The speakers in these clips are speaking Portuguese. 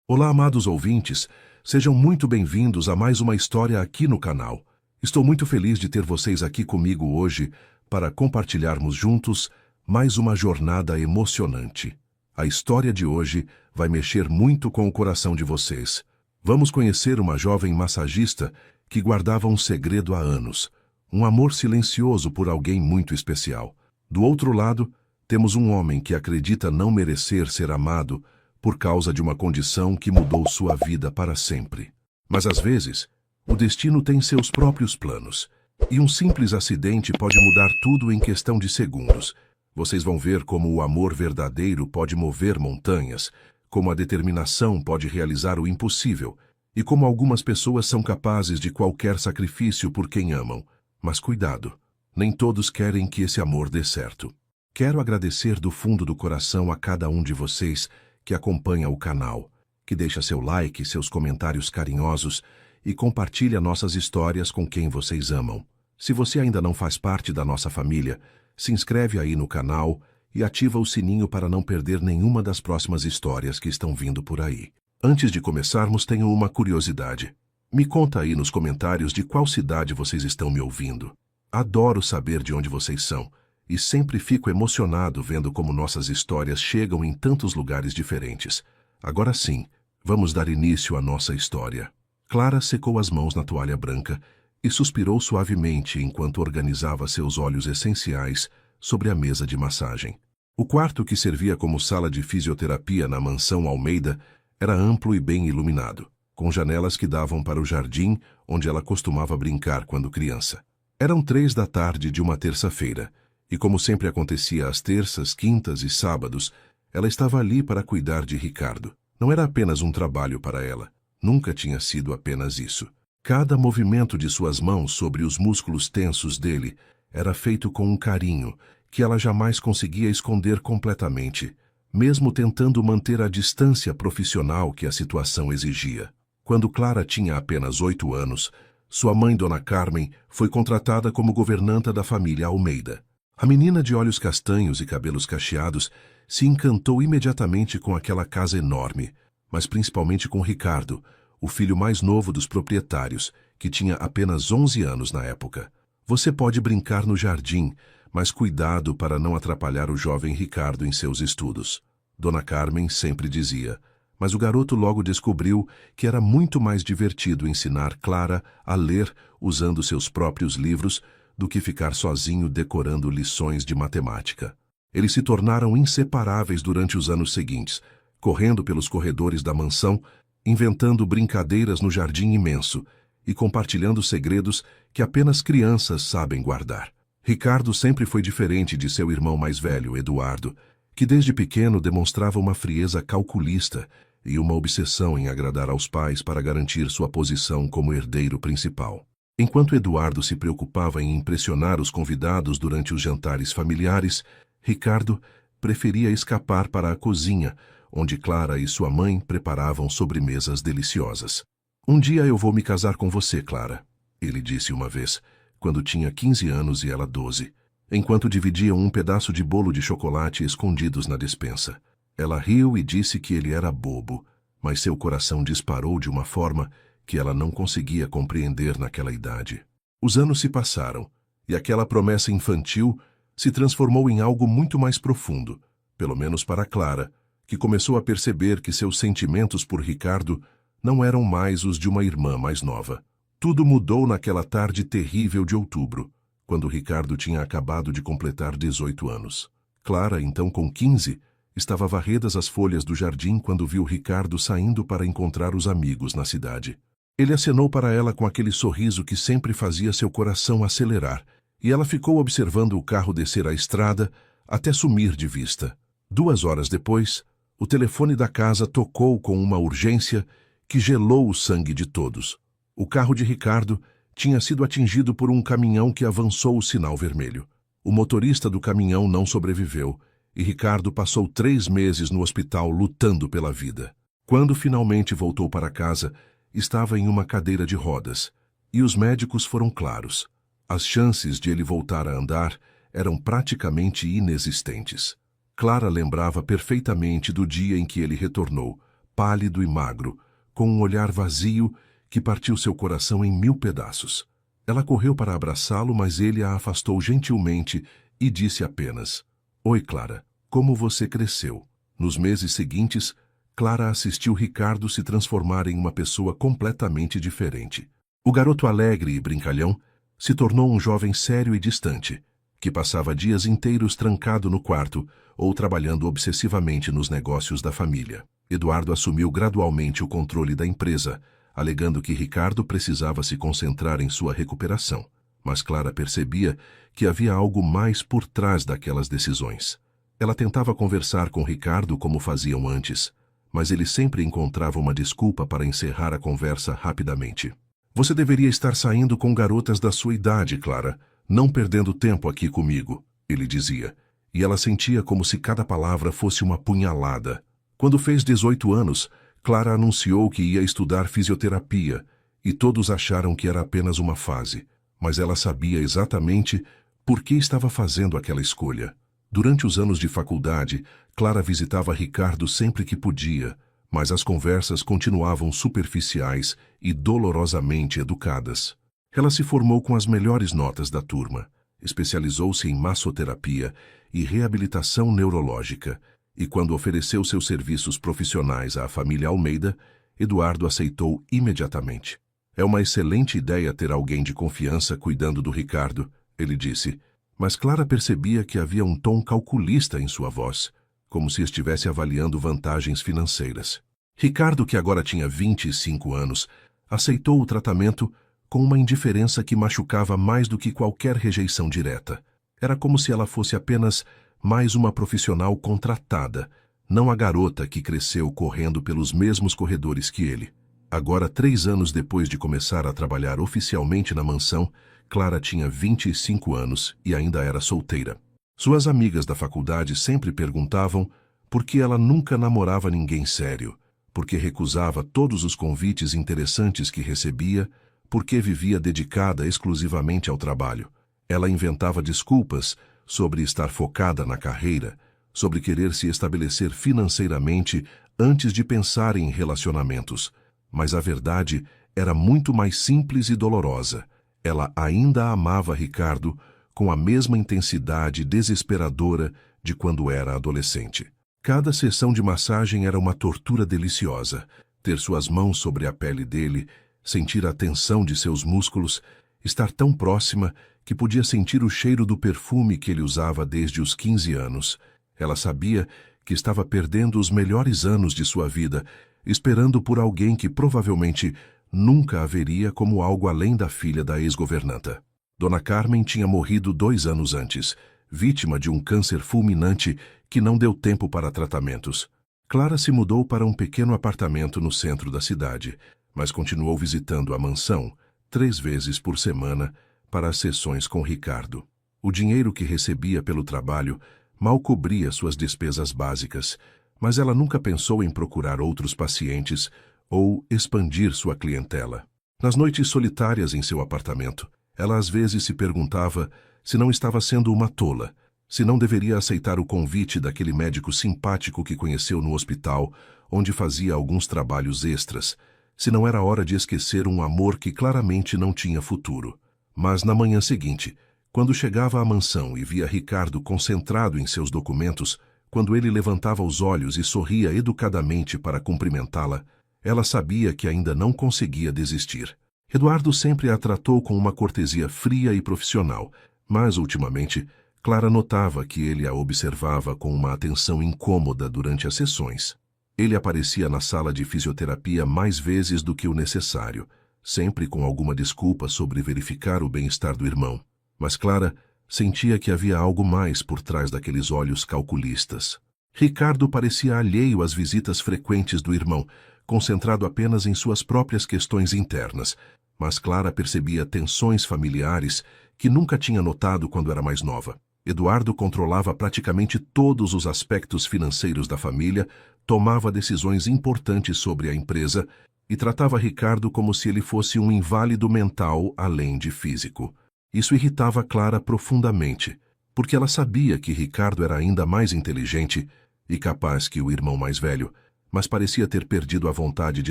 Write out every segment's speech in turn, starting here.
Olá, amados ouvintes, sejam muito bem-vindos a mais uma história aqui no canal. Estou muito feliz de ter vocês aqui comigo hoje para compartilharmos juntos mais uma jornada emocionante. A história de hoje vai mexer muito com o coração de vocês. Vamos conhecer uma jovem massagista que guardava um segredo há anos, um amor silencioso por alguém muito especial. Do outro lado, temos um homem que acredita não merecer ser amado por causa de uma condição que mudou sua vida para sempre. Mas às vezes, o destino tem seus próprios planos, e um simples acidente pode mudar tudo em questão de segundos. Vocês vão ver como o amor verdadeiro pode mover montanhas, como a determinação pode realizar o impossível, e como algumas pessoas são capazes de qualquer sacrifício por quem amam. Mas cuidado, nem todos querem que esse amor dê certo. Quero agradecer do fundo do coração a cada um de vocês que acompanha o canal, que deixa seu like, seus comentários carinhosos e compartilha nossas histórias com quem vocês amam. Se você ainda não faz parte da nossa família, se inscreve aí no canal e ativa o sininho para não perder nenhuma das próximas histórias que estão vindo por aí. Antes de começarmos, tenho uma curiosidade. Me conta aí nos comentários de qual cidade vocês estão me ouvindo. Adoro saber de onde vocês são. E sempre fico emocionado vendo como nossas histórias chegam em tantos lugares diferentes. Agora sim, vamos dar início à nossa história. Clara secou as mãos na toalha branca e suspirou suavemente enquanto organizava seus óleos essenciais sobre a mesa de massagem. O quarto que servia como sala de fisioterapia na mansão Almeida era amplo e bem iluminado, com janelas que davam para o jardim onde ela costumava brincar quando criança. Eram 3 da tarde de uma terça-feira. E como sempre acontecia às terças, quintas e sábados, ela estava ali para cuidar de Ricardo. Não era apenas um trabalho para ela. Nunca tinha sido apenas isso. Cada movimento de suas mãos sobre os músculos tensos dele era feito com um carinho que ela jamais conseguia esconder completamente, mesmo tentando manter a distância profissional que a situação exigia. Quando Clara tinha apenas 8 anos, sua mãe, Dona Carmen, foi contratada como governanta da família Almeida. A menina de olhos castanhos e cabelos cacheados se encantou imediatamente com aquela casa enorme, mas principalmente com Ricardo, o filho mais novo dos proprietários, que tinha apenas 11 anos na época. Você pode brincar no jardim, mas cuidado para não atrapalhar o jovem Ricardo em seus estudos. Dona Carmen sempre dizia, mas o garoto logo descobriu que era muito mais divertido ensinar Clara a ler usando seus próprios livros do que ficar sozinho decorando lições de matemática. Eles se tornaram inseparáveis durante os anos seguintes, correndo pelos corredores da mansão, inventando brincadeiras no jardim imenso e compartilhando segredos que apenas crianças sabem guardar. Ricardo sempre foi diferente de seu irmão mais velho, Eduardo, que desde pequeno demonstrava uma frieza calculista e uma obsessão em agradar aos pais para garantir sua posição como herdeiro principal. Enquanto Eduardo se preocupava em impressionar os convidados durante os jantares familiares, Ricardo preferia escapar para a cozinha, onde Clara e sua mãe preparavam sobremesas deliciosas. "Um dia eu vou me casar com você, Clara", ele disse uma vez, quando tinha 15 anos e ela 12, enquanto dividiam um pedaço de bolo de chocolate escondidos na despensa. Ela riu e disse que ele era bobo, mas seu coração disparou de uma forma que ela não conseguia compreender naquela idade. Os anos se passaram, e aquela promessa infantil se transformou em algo muito mais profundo, pelo menos para Clara, que começou a perceber que seus sentimentos por Ricardo não eram mais os de uma irmã mais nova. Tudo mudou naquela tarde terrível de outubro, quando Ricardo tinha acabado de completar 18 anos. Clara, então com 15, estava varredas as folhas do jardim quando viu Ricardo saindo para encontrar os amigos na cidade. Ele acenou para ela com aquele sorriso que sempre fazia seu coração acelerar, e ela ficou observando o carro descer a estrada até sumir de vista. 2 horas depois, o telefone da casa tocou com uma urgência que gelou o sangue de todos. O carro de Ricardo tinha sido atingido por um caminhão que avançou o sinal vermelho. O motorista do caminhão não sobreviveu, e Ricardo passou 3 meses no hospital lutando pela vida. Quando finalmente voltou para casa, estava em uma cadeira de rodas, e os médicos foram claros. As chances de ele voltar a andar eram praticamente inexistentes. Clara lembrava perfeitamente do dia em que ele retornou, pálido e magro, com um olhar vazio que partiu seu coração em 1000 pedaços. Ela correu para abraçá-lo, mas ele a afastou gentilmente e disse apenas: "Oi, Clara, como você cresceu?" Nos meses seguintes, Clara assistiu Ricardo se transformar em uma pessoa completamente diferente. O garoto alegre e brincalhão se tornou um jovem sério e distante, que passava dias inteiros trancado no quarto ou trabalhando obsessivamente nos negócios da família. Eduardo assumiu gradualmente o controle da empresa, alegando que Ricardo precisava se concentrar em sua recuperação. Mas Clara percebia que havia algo mais por trás daquelas decisões. Ela tentava conversar com Ricardo como faziam antes, mas ele sempre encontrava uma desculpa para encerrar a conversa rapidamente. "Você deveria estar saindo com garotas da sua idade, Clara, não perdendo tempo aqui comigo", ele dizia, e ela sentia como se cada palavra fosse uma punhalada. Quando fez 18 anos, Clara anunciou que ia estudar fisioterapia, e todos acharam que era apenas uma fase, mas ela sabia exatamente por que estava fazendo aquela escolha. Durante os anos de faculdade, Clara visitava Ricardo sempre que podia, mas as conversas continuavam superficiais e dolorosamente educadas. Ela se formou com as melhores notas da turma, especializou-se em massoterapia e reabilitação neurológica, e quando ofereceu seus serviços profissionais à família Almeida, Eduardo aceitou imediatamente. "É uma excelente ideia ter alguém de confiança cuidando do Ricardo", ele disse, mas Clara percebia que havia um tom calculista em sua voz, como se estivesse avaliando vantagens financeiras. Ricardo, que agora tinha 25 anos, aceitou o tratamento com uma indiferença que machucava mais do que qualquer rejeição direta. Era como se ela fosse apenas mais uma profissional contratada, não a garota que cresceu correndo pelos mesmos corredores que ele. Agora, 3 anos depois de começar a trabalhar oficialmente na mansão, Clara tinha 25 anos e ainda era solteira. Suas amigas da faculdade sempre perguntavam por que ela nunca namorava ninguém sério, por que recusava todos os convites interessantes que recebia, por que vivia dedicada exclusivamente ao trabalho. Ela inventava desculpas sobre estar focada na carreira, sobre querer se estabelecer financeiramente antes de pensar em relacionamentos. Mas a verdade era muito mais simples e dolorosa. Ela ainda amava Ricardo com a mesma intensidade desesperadora de quando era adolescente. Cada sessão de massagem era uma tortura deliciosa. Ter suas mãos sobre a pele dele, sentir a tensão de seus músculos, estar tão próxima que podia sentir o cheiro do perfume que ele usava desde os 15 anos. Ela sabia que estava perdendo os melhores anos de sua vida, esperando por alguém que provavelmente nunca a veria como algo além da filha da ex-governanta. Dona Carmen tinha morrido 2 anos antes, vítima de um câncer fulminante que não deu tempo para tratamentos. Clara se mudou para um pequeno apartamento no centro da cidade, mas continuou visitando a mansão 3 vezes por semana para as sessões com Ricardo. O dinheiro que recebia pelo trabalho mal cobria suas despesas básicas, mas ela nunca pensou em procurar outros pacientes ou expandir sua clientela. Nas noites solitárias em seu apartamento, ela às vezes se perguntava se não estava sendo uma tola, se não deveria aceitar o convite daquele médico simpático que conheceu no hospital, onde fazia alguns trabalhos extras, se não era hora de esquecer um amor que claramente não tinha futuro. Mas na manhã seguinte, quando chegava à mansão e via Ricardo concentrado em seus documentos, quando ele levantava os olhos e sorria educadamente para cumprimentá-la, ela sabia que ainda não conseguia desistir. Eduardo sempre a tratou com uma cortesia fria e profissional, mas, ultimamente, Clara notava que ele a observava com uma atenção incômoda durante as sessões. Ele aparecia na sala de fisioterapia mais vezes do que o necessário, sempre com alguma desculpa sobre verificar o bem-estar do irmão. Mas Clara sentia que havia algo mais por trás daqueles olhos calculistas. Ricardo parecia alheio às visitas frequentes do irmão, concentrado apenas em suas próprias questões internas, mas Clara percebia tensões familiares que nunca tinha notado quando era mais nova. Eduardo controlava praticamente todos os aspectos financeiros da família, tomava decisões importantes sobre a empresa e tratava Ricardo como se ele fosse um inválido mental além de físico. Isso irritava Clara profundamente, porque ela sabia que Ricardo era ainda mais inteligente e capaz que o irmão mais velho, mas parecia ter perdido a vontade de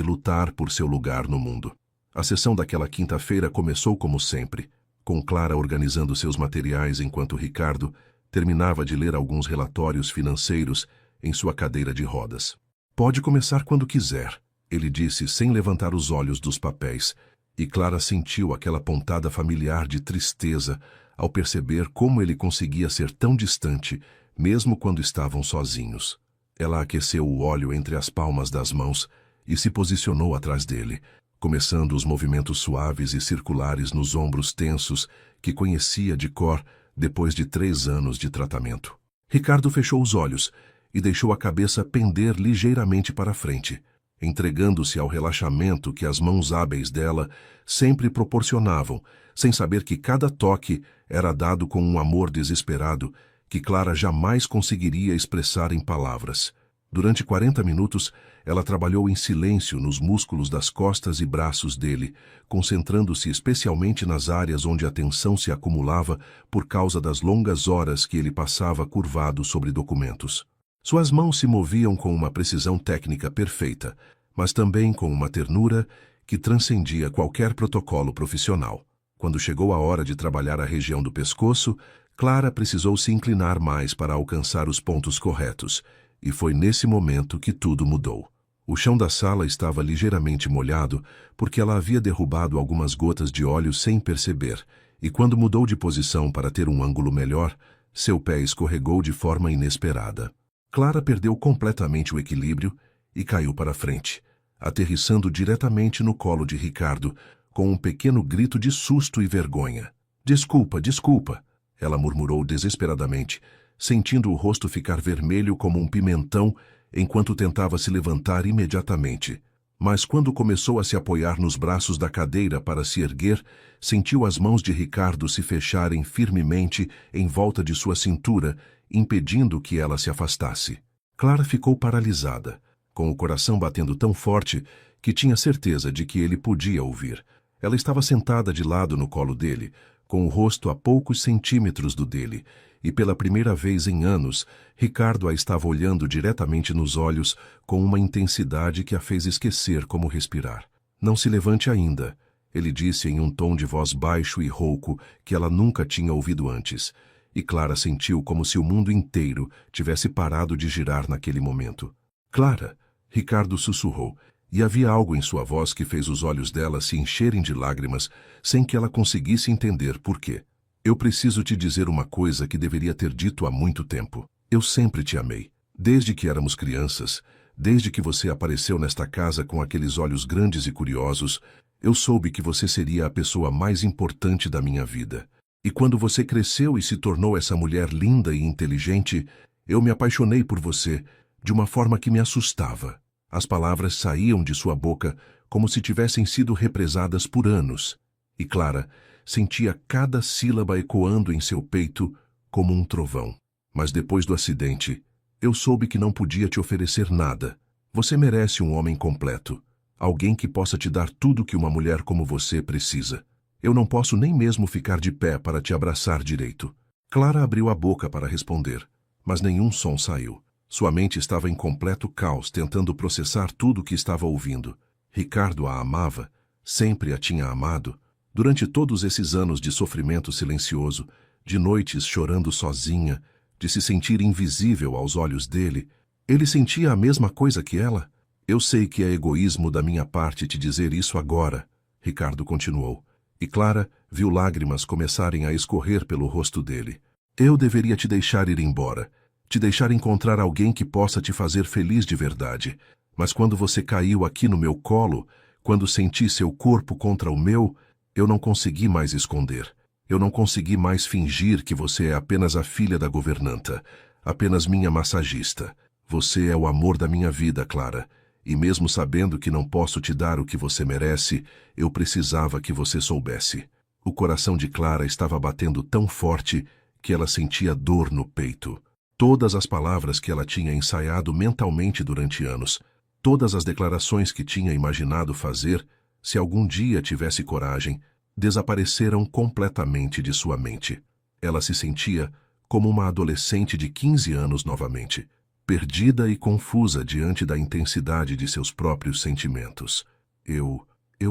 lutar por seu lugar no mundo. A sessão daquela quinta-feira começou como sempre, com Clara organizando seus materiais enquanto Ricardo terminava de ler alguns relatórios financeiros em sua cadeira de rodas. "Pode começar quando quiser", ele disse sem levantar os olhos dos papéis, e Clara sentiu aquela pontada familiar de tristeza ao perceber como ele conseguia ser tão distante, mesmo quando estavam sozinhos. Ela aqueceu o óleo entre as palmas das mãos e se posicionou atrás dele, começando os movimentos suaves e circulares nos ombros tensos que conhecia de cor depois de 3 anos de tratamento. Ricardo fechou os olhos e deixou a cabeça pender ligeiramente para frente, entregando-se ao relaxamento que as mãos hábeis dela sempre proporcionavam, sem saber que cada toque era dado com um amor desesperado que Clara jamais conseguiria expressar em palavras. Durante 40 minutos, ela trabalhou em silêncio nos músculos das costas e braços dele, concentrando-se especialmente nas áreas onde a tensão se acumulava por causa das longas horas que ele passava curvado sobre documentos. Suas mãos se moviam com uma precisão técnica perfeita, mas também com uma ternura que transcendia qualquer protocolo profissional. Quando chegou a hora de trabalhar a região do pescoço, Clara precisou se inclinar mais para alcançar os pontos corretos, e foi nesse momento que tudo mudou. O chão da sala estava ligeiramente molhado porque ela havia derrubado algumas gotas de óleo sem perceber, e quando mudou de posição para ter um ângulo melhor, seu pé escorregou de forma inesperada. Clara perdeu completamente o equilíbrio e caiu para frente, aterrissando diretamente no colo de Ricardo, com um pequeno grito de susto e vergonha. "Desculpa, desculpa", ela murmurou desesperadamente, sentindo o rosto ficar vermelho como um pimentão enquanto tentava se levantar imediatamente. Mas quando começou a se apoiar nos braços da cadeira para se erguer, sentiu as mãos de Ricardo se fecharem firmemente em volta de sua cintura, impedindo que ela se afastasse. Clara ficou paralisada, com o coração batendo tão forte que tinha certeza de que ele podia ouvir. Ela estava sentada de lado no colo dele, com o rosto a poucos centímetros do dele, e pela primeira vez em anos, Ricardo a estava olhando diretamente nos olhos com uma intensidade que a fez esquecer como respirar. "Não se levante ainda", ele disse em um tom de voz baixo e rouco que ela nunca tinha ouvido antes, e Clara sentiu como se o mundo inteiro tivesse parado de girar naquele momento. "Clara", Ricardo sussurrou, e havia algo em sua voz que fez os olhos dela se encherem de lágrimas sem que ela conseguisse entender por quê. "Eu preciso te dizer uma coisa que deveria ter dito há muito tempo. Eu sempre te amei. Desde que éramos crianças, desde que você apareceu nesta casa com aqueles olhos grandes e curiosos, eu soube que você seria a pessoa mais importante da minha vida. E quando você cresceu e se tornou essa mulher linda e inteligente, eu me apaixonei por você de uma forma que me assustava." As palavras saíam de sua boca como se tivessem sido represadas por anos, e Clara sentia cada sílaba ecoando em seu peito como um trovão. "Mas depois do acidente, eu soube que não podia te oferecer nada. Você merece um homem completo, alguém que possa te dar tudo que uma mulher como você precisa. Eu não posso nem mesmo ficar de pé para te abraçar direito." Clara abriu a boca para responder, mas nenhum som saiu. Sua mente estava em completo caos, tentando processar tudo o que estava ouvindo. Ricardo a amava, sempre a tinha amado. Durante todos esses anos de sofrimento silencioso, de noites chorando sozinha, de se sentir invisível aos olhos dele, ele sentia a mesma coisa que ela. "Eu sei que é egoísmo da minha parte te dizer isso agora", Ricardo continuou, e Clara viu lágrimas começarem a escorrer pelo rosto dele. "Eu deveria te deixar ir embora, te deixar encontrar alguém que possa te fazer feliz de verdade. Mas quando você caiu aqui no meu colo, quando senti seu corpo contra o meu, eu não consegui mais esconder. Eu não consegui mais fingir que você é apenas a filha da governanta, apenas minha massagista. Você é o amor da minha vida, Clara, e mesmo sabendo que não posso te dar o que você merece, eu precisava que você soubesse." O coração de Clara estava batendo tão forte que ela sentia dor no peito. Todas as palavras que ela tinha ensaiado mentalmente durante anos, todas as declarações que tinha imaginado fazer, se algum dia tivesse coragem, desapareceram completamente de sua mente. Ela se sentia como uma adolescente de 15 anos novamente. perdida e confusa diante da intensidade de seus próprios sentimentos. Eu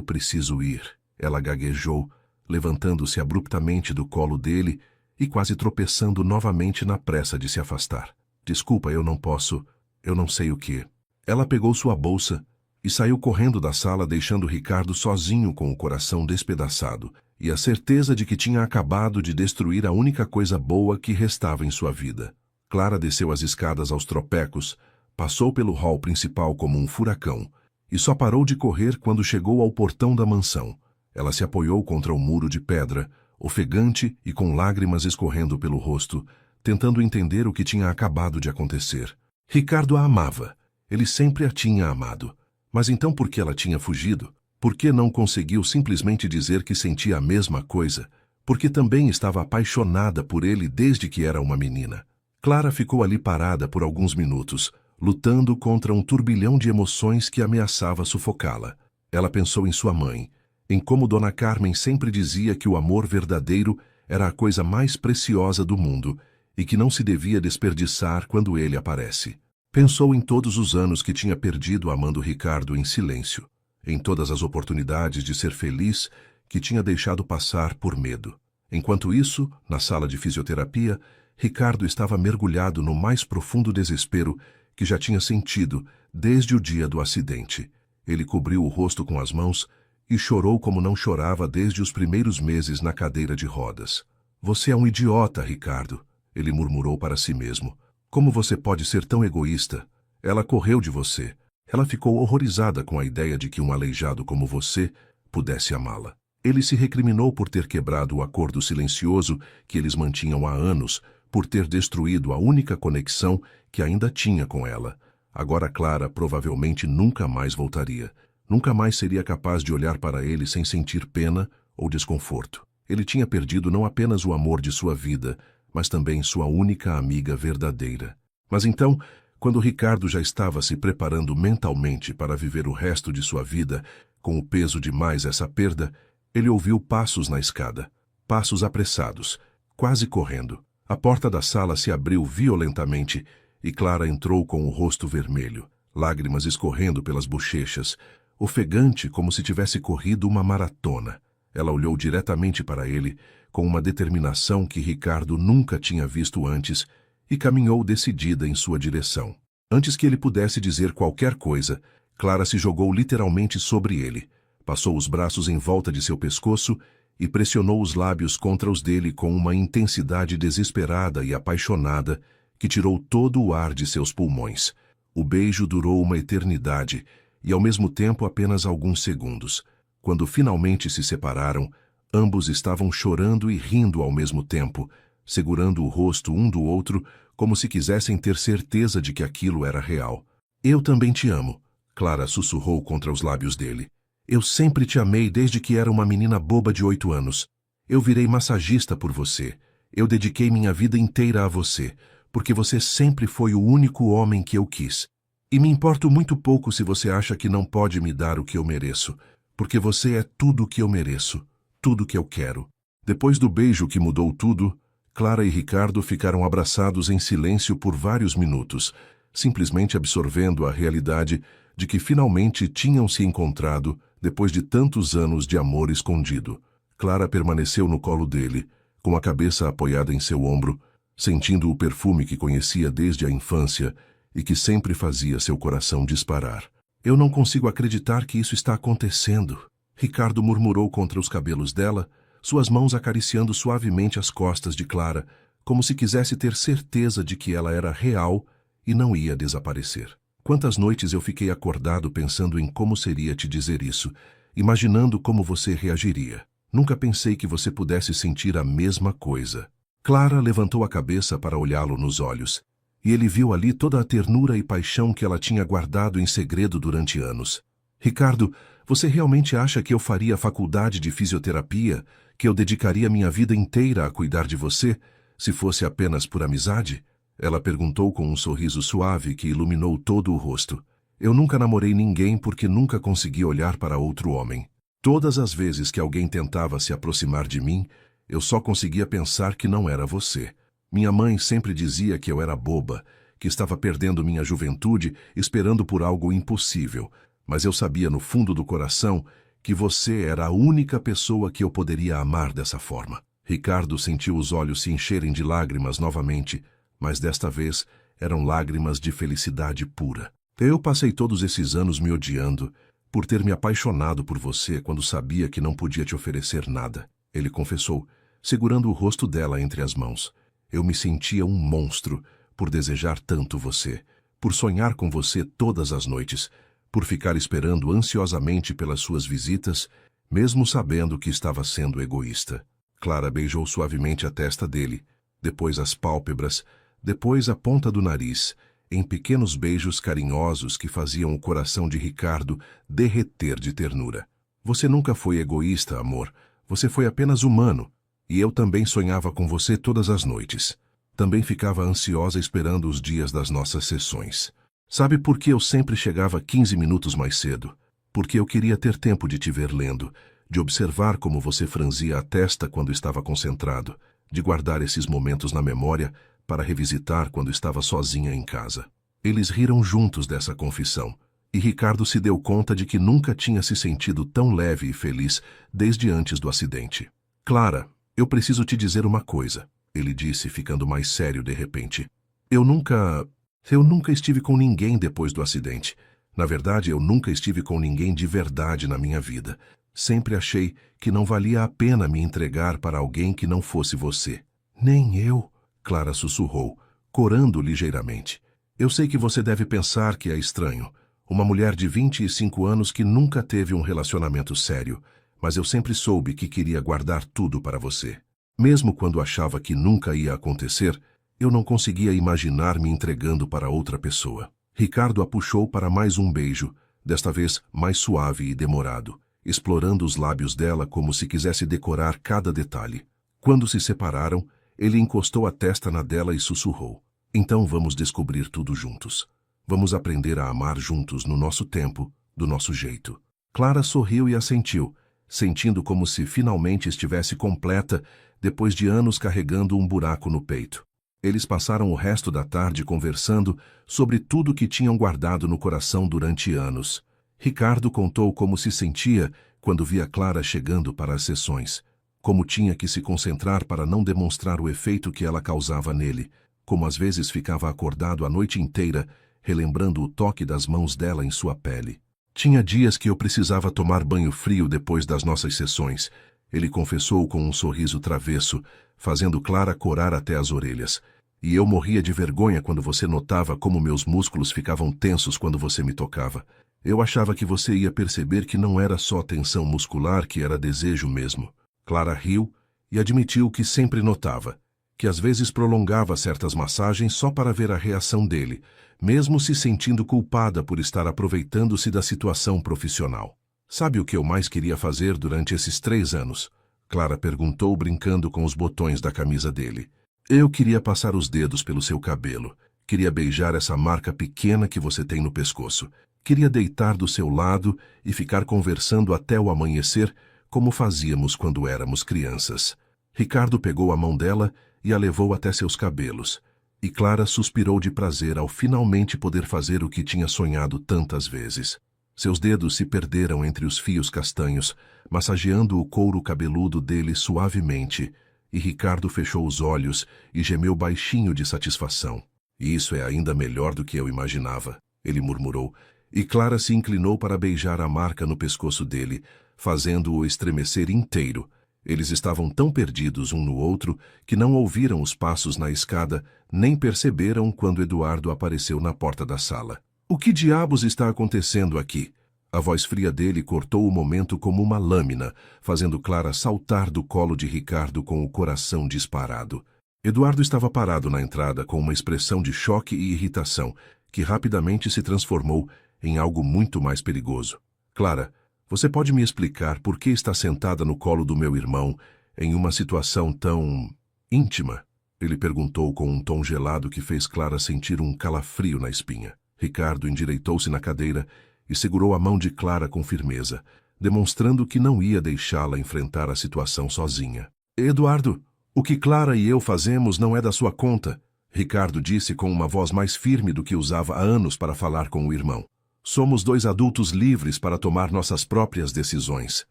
preciso ir, ela gaguejou, levantando-se abruptamente do colo dele e quase tropeçando novamente na pressa de se afastar. Desculpa, eu não posso, eu não sei o que. Ela pegou sua bolsa e saiu correndo da sala, deixando Ricardo sozinho com o coração despedaçado e a certeza de que tinha acabado de destruir a única coisa boa que restava em sua vida. Clara desceu as escadas aos tropecos, passou pelo hall principal como um furacão e só parou de correr quando chegou ao portão da mansão. Ela se apoiou contra um muro de pedra, ofegante e com lágrimas escorrendo pelo rosto, tentando entender o que tinha acabado de acontecer. Ricardo a amava. Ele sempre a tinha amado. Mas então por que ela tinha fugido? Por que não conseguiu simplesmente dizer que sentia a mesma coisa? Porque também estava apaixonada por ele desde que era uma menina. Clara ficou ali parada por alguns minutos, lutando contra um turbilhão de emoções que ameaçava sufocá-la. Ela pensou em sua mãe, em como Dona Carmen sempre dizia que o amor verdadeiro era a coisa mais preciosa do mundo e que não se devia desperdiçar quando ele aparece. Pensou em todos os anos que tinha perdido amando Ricardo em silêncio, em todas as oportunidades de ser feliz que tinha deixado passar por medo. Enquanto isso, na sala de fisioterapia, Ricardo estava mergulhado no mais profundo desespero que já tinha sentido desde o dia do acidente. Ele cobriu o rosto com as mãos e chorou como não chorava desde os primeiros meses na cadeira de rodas. Você é um idiota, Ricardo, ele murmurou para si mesmo. Como você pode ser tão egoísta? Ela correu de você. Ela ficou horrorizada com a ideia de que um aleijado como você pudesse amá-la. Ele se recriminou por ter quebrado o acordo silencioso que eles mantinham há anos, por ter destruído a única conexão que ainda tinha com ela. Agora Clara provavelmente nunca mais voltaria. Nunca mais seria capaz de olhar para ele sem sentir pena ou desconforto. Ele tinha perdido não apenas o amor de sua vida, mas também sua única amiga verdadeira. Mas então, quando Ricardo já estava se preparando mentalmente para viver o resto de sua vida, com o peso de mais essa perda, ele ouviu passos na escada. Passos apressados, quase correndo. A porta da sala se abriu violentamente e Clara entrou com o rosto vermelho, lágrimas escorrendo pelas bochechas, ofegante como se tivesse corrido uma maratona. Ela olhou diretamente para ele, com uma determinação que Ricardo nunca tinha visto antes, e caminhou decidida em sua direção. Antes que ele pudesse dizer qualquer coisa, Clara se jogou literalmente sobre ele, passou os braços em volta de seu pescoço e pressionou os lábios contra os dele com uma intensidade desesperada e apaixonada que tirou todo o ar de seus pulmões. O beijo durou uma eternidade e, ao mesmo tempo, apenas alguns segundos. Quando finalmente se separaram, ambos estavam chorando e rindo ao mesmo tempo, segurando o rosto um do outro como se quisessem ter certeza de que aquilo era real. Eu também te amo, Clara sussurrou contra os lábios dele. Eu sempre te amei desde que era uma menina boba de 8 anos. Eu virei massagista por você. Eu dediquei minha vida inteira a você, porque você sempre foi o único homem que eu quis. E me importo muito pouco se você acha que não pode me dar o que eu mereço, porque você é tudo o que eu mereço, tudo o que eu quero. Depois do beijo que mudou tudo, Clara e Ricardo ficaram abraçados em silêncio por vários minutos, simplesmente absorvendo a realidade de que finalmente tinham se encontrado depois de tantos anos de amor escondido. Clara permaneceu no colo dele, com a cabeça apoiada em seu ombro, sentindo o perfume que conhecia desde a infância e que sempre fazia seu coração disparar. Eu não consigo acreditar que isso está acontecendo, Ricardo murmurou contra os cabelos dela, suas mãos acariciando suavemente as costas de Clara, como se quisesse ter certeza de que ela era real e não ia desaparecer. Quantas noites eu fiquei acordado pensando em como seria te dizer isso, imaginando como você reagiria. Nunca pensei que você pudesse sentir a mesma coisa. Clara levantou a cabeça para olhá-lo nos olhos, e ele viu ali toda a ternura e paixão que ela tinha guardado em segredo durante anos. Ricardo, você realmente acha que eu faria a faculdade de fisioterapia, que eu dedicaria minha vida inteira a cuidar de você, se fosse apenas por amizade? Ela perguntou com um sorriso suave que iluminou todo o rosto. Eu nunca namorei ninguém porque nunca consegui olhar para outro homem. Todas as vezes que alguém tentava se aproximar de mim, eu só conseguia pensar que não era você. Minha mãe sempre dizia que eu era boba, que estava perdendo minha juventude esperando por algo impossível, mas eu sabia no fundo do coração que você era a única pessoa que eu poderia amar dessa forma. Ricardo sentiu os olhos se encherem de lágrimas novamente, mas desta vez eram lágrimas de felicidade pura. Eu passei todos esses anos me odiando por ter me apaixonado por você quando sabia que não podia te oferecer nada, ele confessou, segurando o rosto dela entre as mãos. Eu me sentia um monstro por desejar tanto você, por sonhar com você todas as noites, por ficar esperando ansiosamente pelas suas visitas, mesmo sabendo que estava sendo egoísta. Clara beijou suavemente a testa dele, depois as pálpebras, depois a ponta do nariz, em pequenos beijos carinhosos que faziam o coração de Ricardo derreter de ternura. Você nunca foi egoísta, amor. Você foi apenas humano. E eu também sonhava com você todas as noites. Também ficava ansiosa esperando os dias das nossas sessões. Sabe por que eu sempre chegava 15 minutos mais cedo? Porque eu queria ter tempo de te ver lendo, de observar como você franzia a testa quando estava concentrado, de guardar esses momentos na memória para revisitar quando estava sozinha em casa. Eles riram juntos dessa confissão, e Ricardo se deu conta de que nunca tinha se sentido tão leve e feliz desde antes do acidente. Clara, eu preciso te dizer uma coisa, ele disse, ficando mais sério de repente. Eu nunca estive com ninguém depois do acidente. Na verdade, eu nunca estive com ninguém de verdade na minha vida. Sempre achei que não valia a pena me entregar para alguém que não fosse você. Nem eu, Clara sussurrou, corando ligeiramente. Eu sei que você deve pensar que é estranho. Uma mulher de 25 anos que nunca teve um relacionamento sério, mas eu sempre soube que queria guardar tudo para você. Mesmo quando achava que nunca ia acontecer, eu não conseguia imaginar me entregando para outra pessoa. Ricardo a puxou para mais um beijo, desta vez mais suave e demorado, explorando os lábios dela como se quisesse decorar cada detalhe. Quando se separaram, ele encostou a testa na dela e sussurrou. Então vamos descobrir tudo juntos. Vamos aprender a amar juntos no nosso tempo, do nosso jeito. Clara sorriu e assentiu, sentindo como se finalmente estivesse completa depois de anos carregando um buraco no peito. Eles passaram o resto da tarde conversando sobre tudo que tinham guardado no coração durante anos. Ricardo contou como se sentia quando via Clara chegando para as sessões, como tinha que se concentrar para não demonstrar o efeito que ela causava nele, como às vezes ficava acordado a noite inteira, relembrando o toque das mãos dela em sua pele. Tinha dias que eu precisava tomar banho frio depois das nossas sessões, ele confessou com um sorriso travesso, fazendo Clara corar até as orelhas. E eu morria de vergonha quando você notava como meus músculos ficavam tensos quando você me tocava. Eu achava que você ia perceber que não era só tensão muscular, que era desejo mesmo. Clara riu e admitiu que sempre notava, que às vezes prolongava certas massagens só para ver a reação dele, mesmo se sentindo culpada por estar aproveitando-se da situação profissional. Sabe o que eu mais queria fazer durante esses 3 anos? Clara perguntou, brincando com os botões da camisa dele. Eu queria passar os dedos pelo seu cabelo. Queria beijar essa marca pequena que você tem no pescoço. Queria deitar do seu lado e ficar conversando até o amanhecer, como fazíamos quando éramos crianças. Ricardo pegou a mão dela e a levou até seus cabelos. E Clara suspirou de prazer ao finalmente poder fazer o que tinha sonhado tantas vezes. Seus dedos se perderam entre os fios castanhos, massageando o couro cabeludo dele suavemente, e Ricardo fechou os olhos e gemeu baixinho de satisfação. Isso é ainda melhor do que eu imaginava, ele murmurou, e Clara se inclinou para beijar a marca no pescoço dele, fazendo-o estremecer inteiro. Eles estavam tão perdidos um no outro que não ouviram os passos na escada, nem perceberam quando Eduardo apareceu na porta da sala. O que diabos está acontecendo aqui? A voz fria dele cortou o momento como uma lâmina, fazendo Clara saltar do colo de Ricardo com o coração disparado. Eduardo estava parado na entrada com uma expressão de choque e irritação, que rapidamente se transformou em algo muito mais perigoso. Clara, você pode me explicar por que está sentada no colo do meu irmão em uma situação tão íntima? Ele perguntou com um tom gelado que fez Clara sentir um calafrio na espinha. Ricardo endireitou-se na cadeira e segurou a mão de Clara com firmeza, demonstrando que não ia deixá-la enfrentar a situação sozinha. Eduardo, o que Clara e eu fazemos não é da sua conta. Ricardo disse com uma voz mais firme do que usava há anos para falar com o irmão. Somos dois adultos livres para tomar nossas próprias decisões.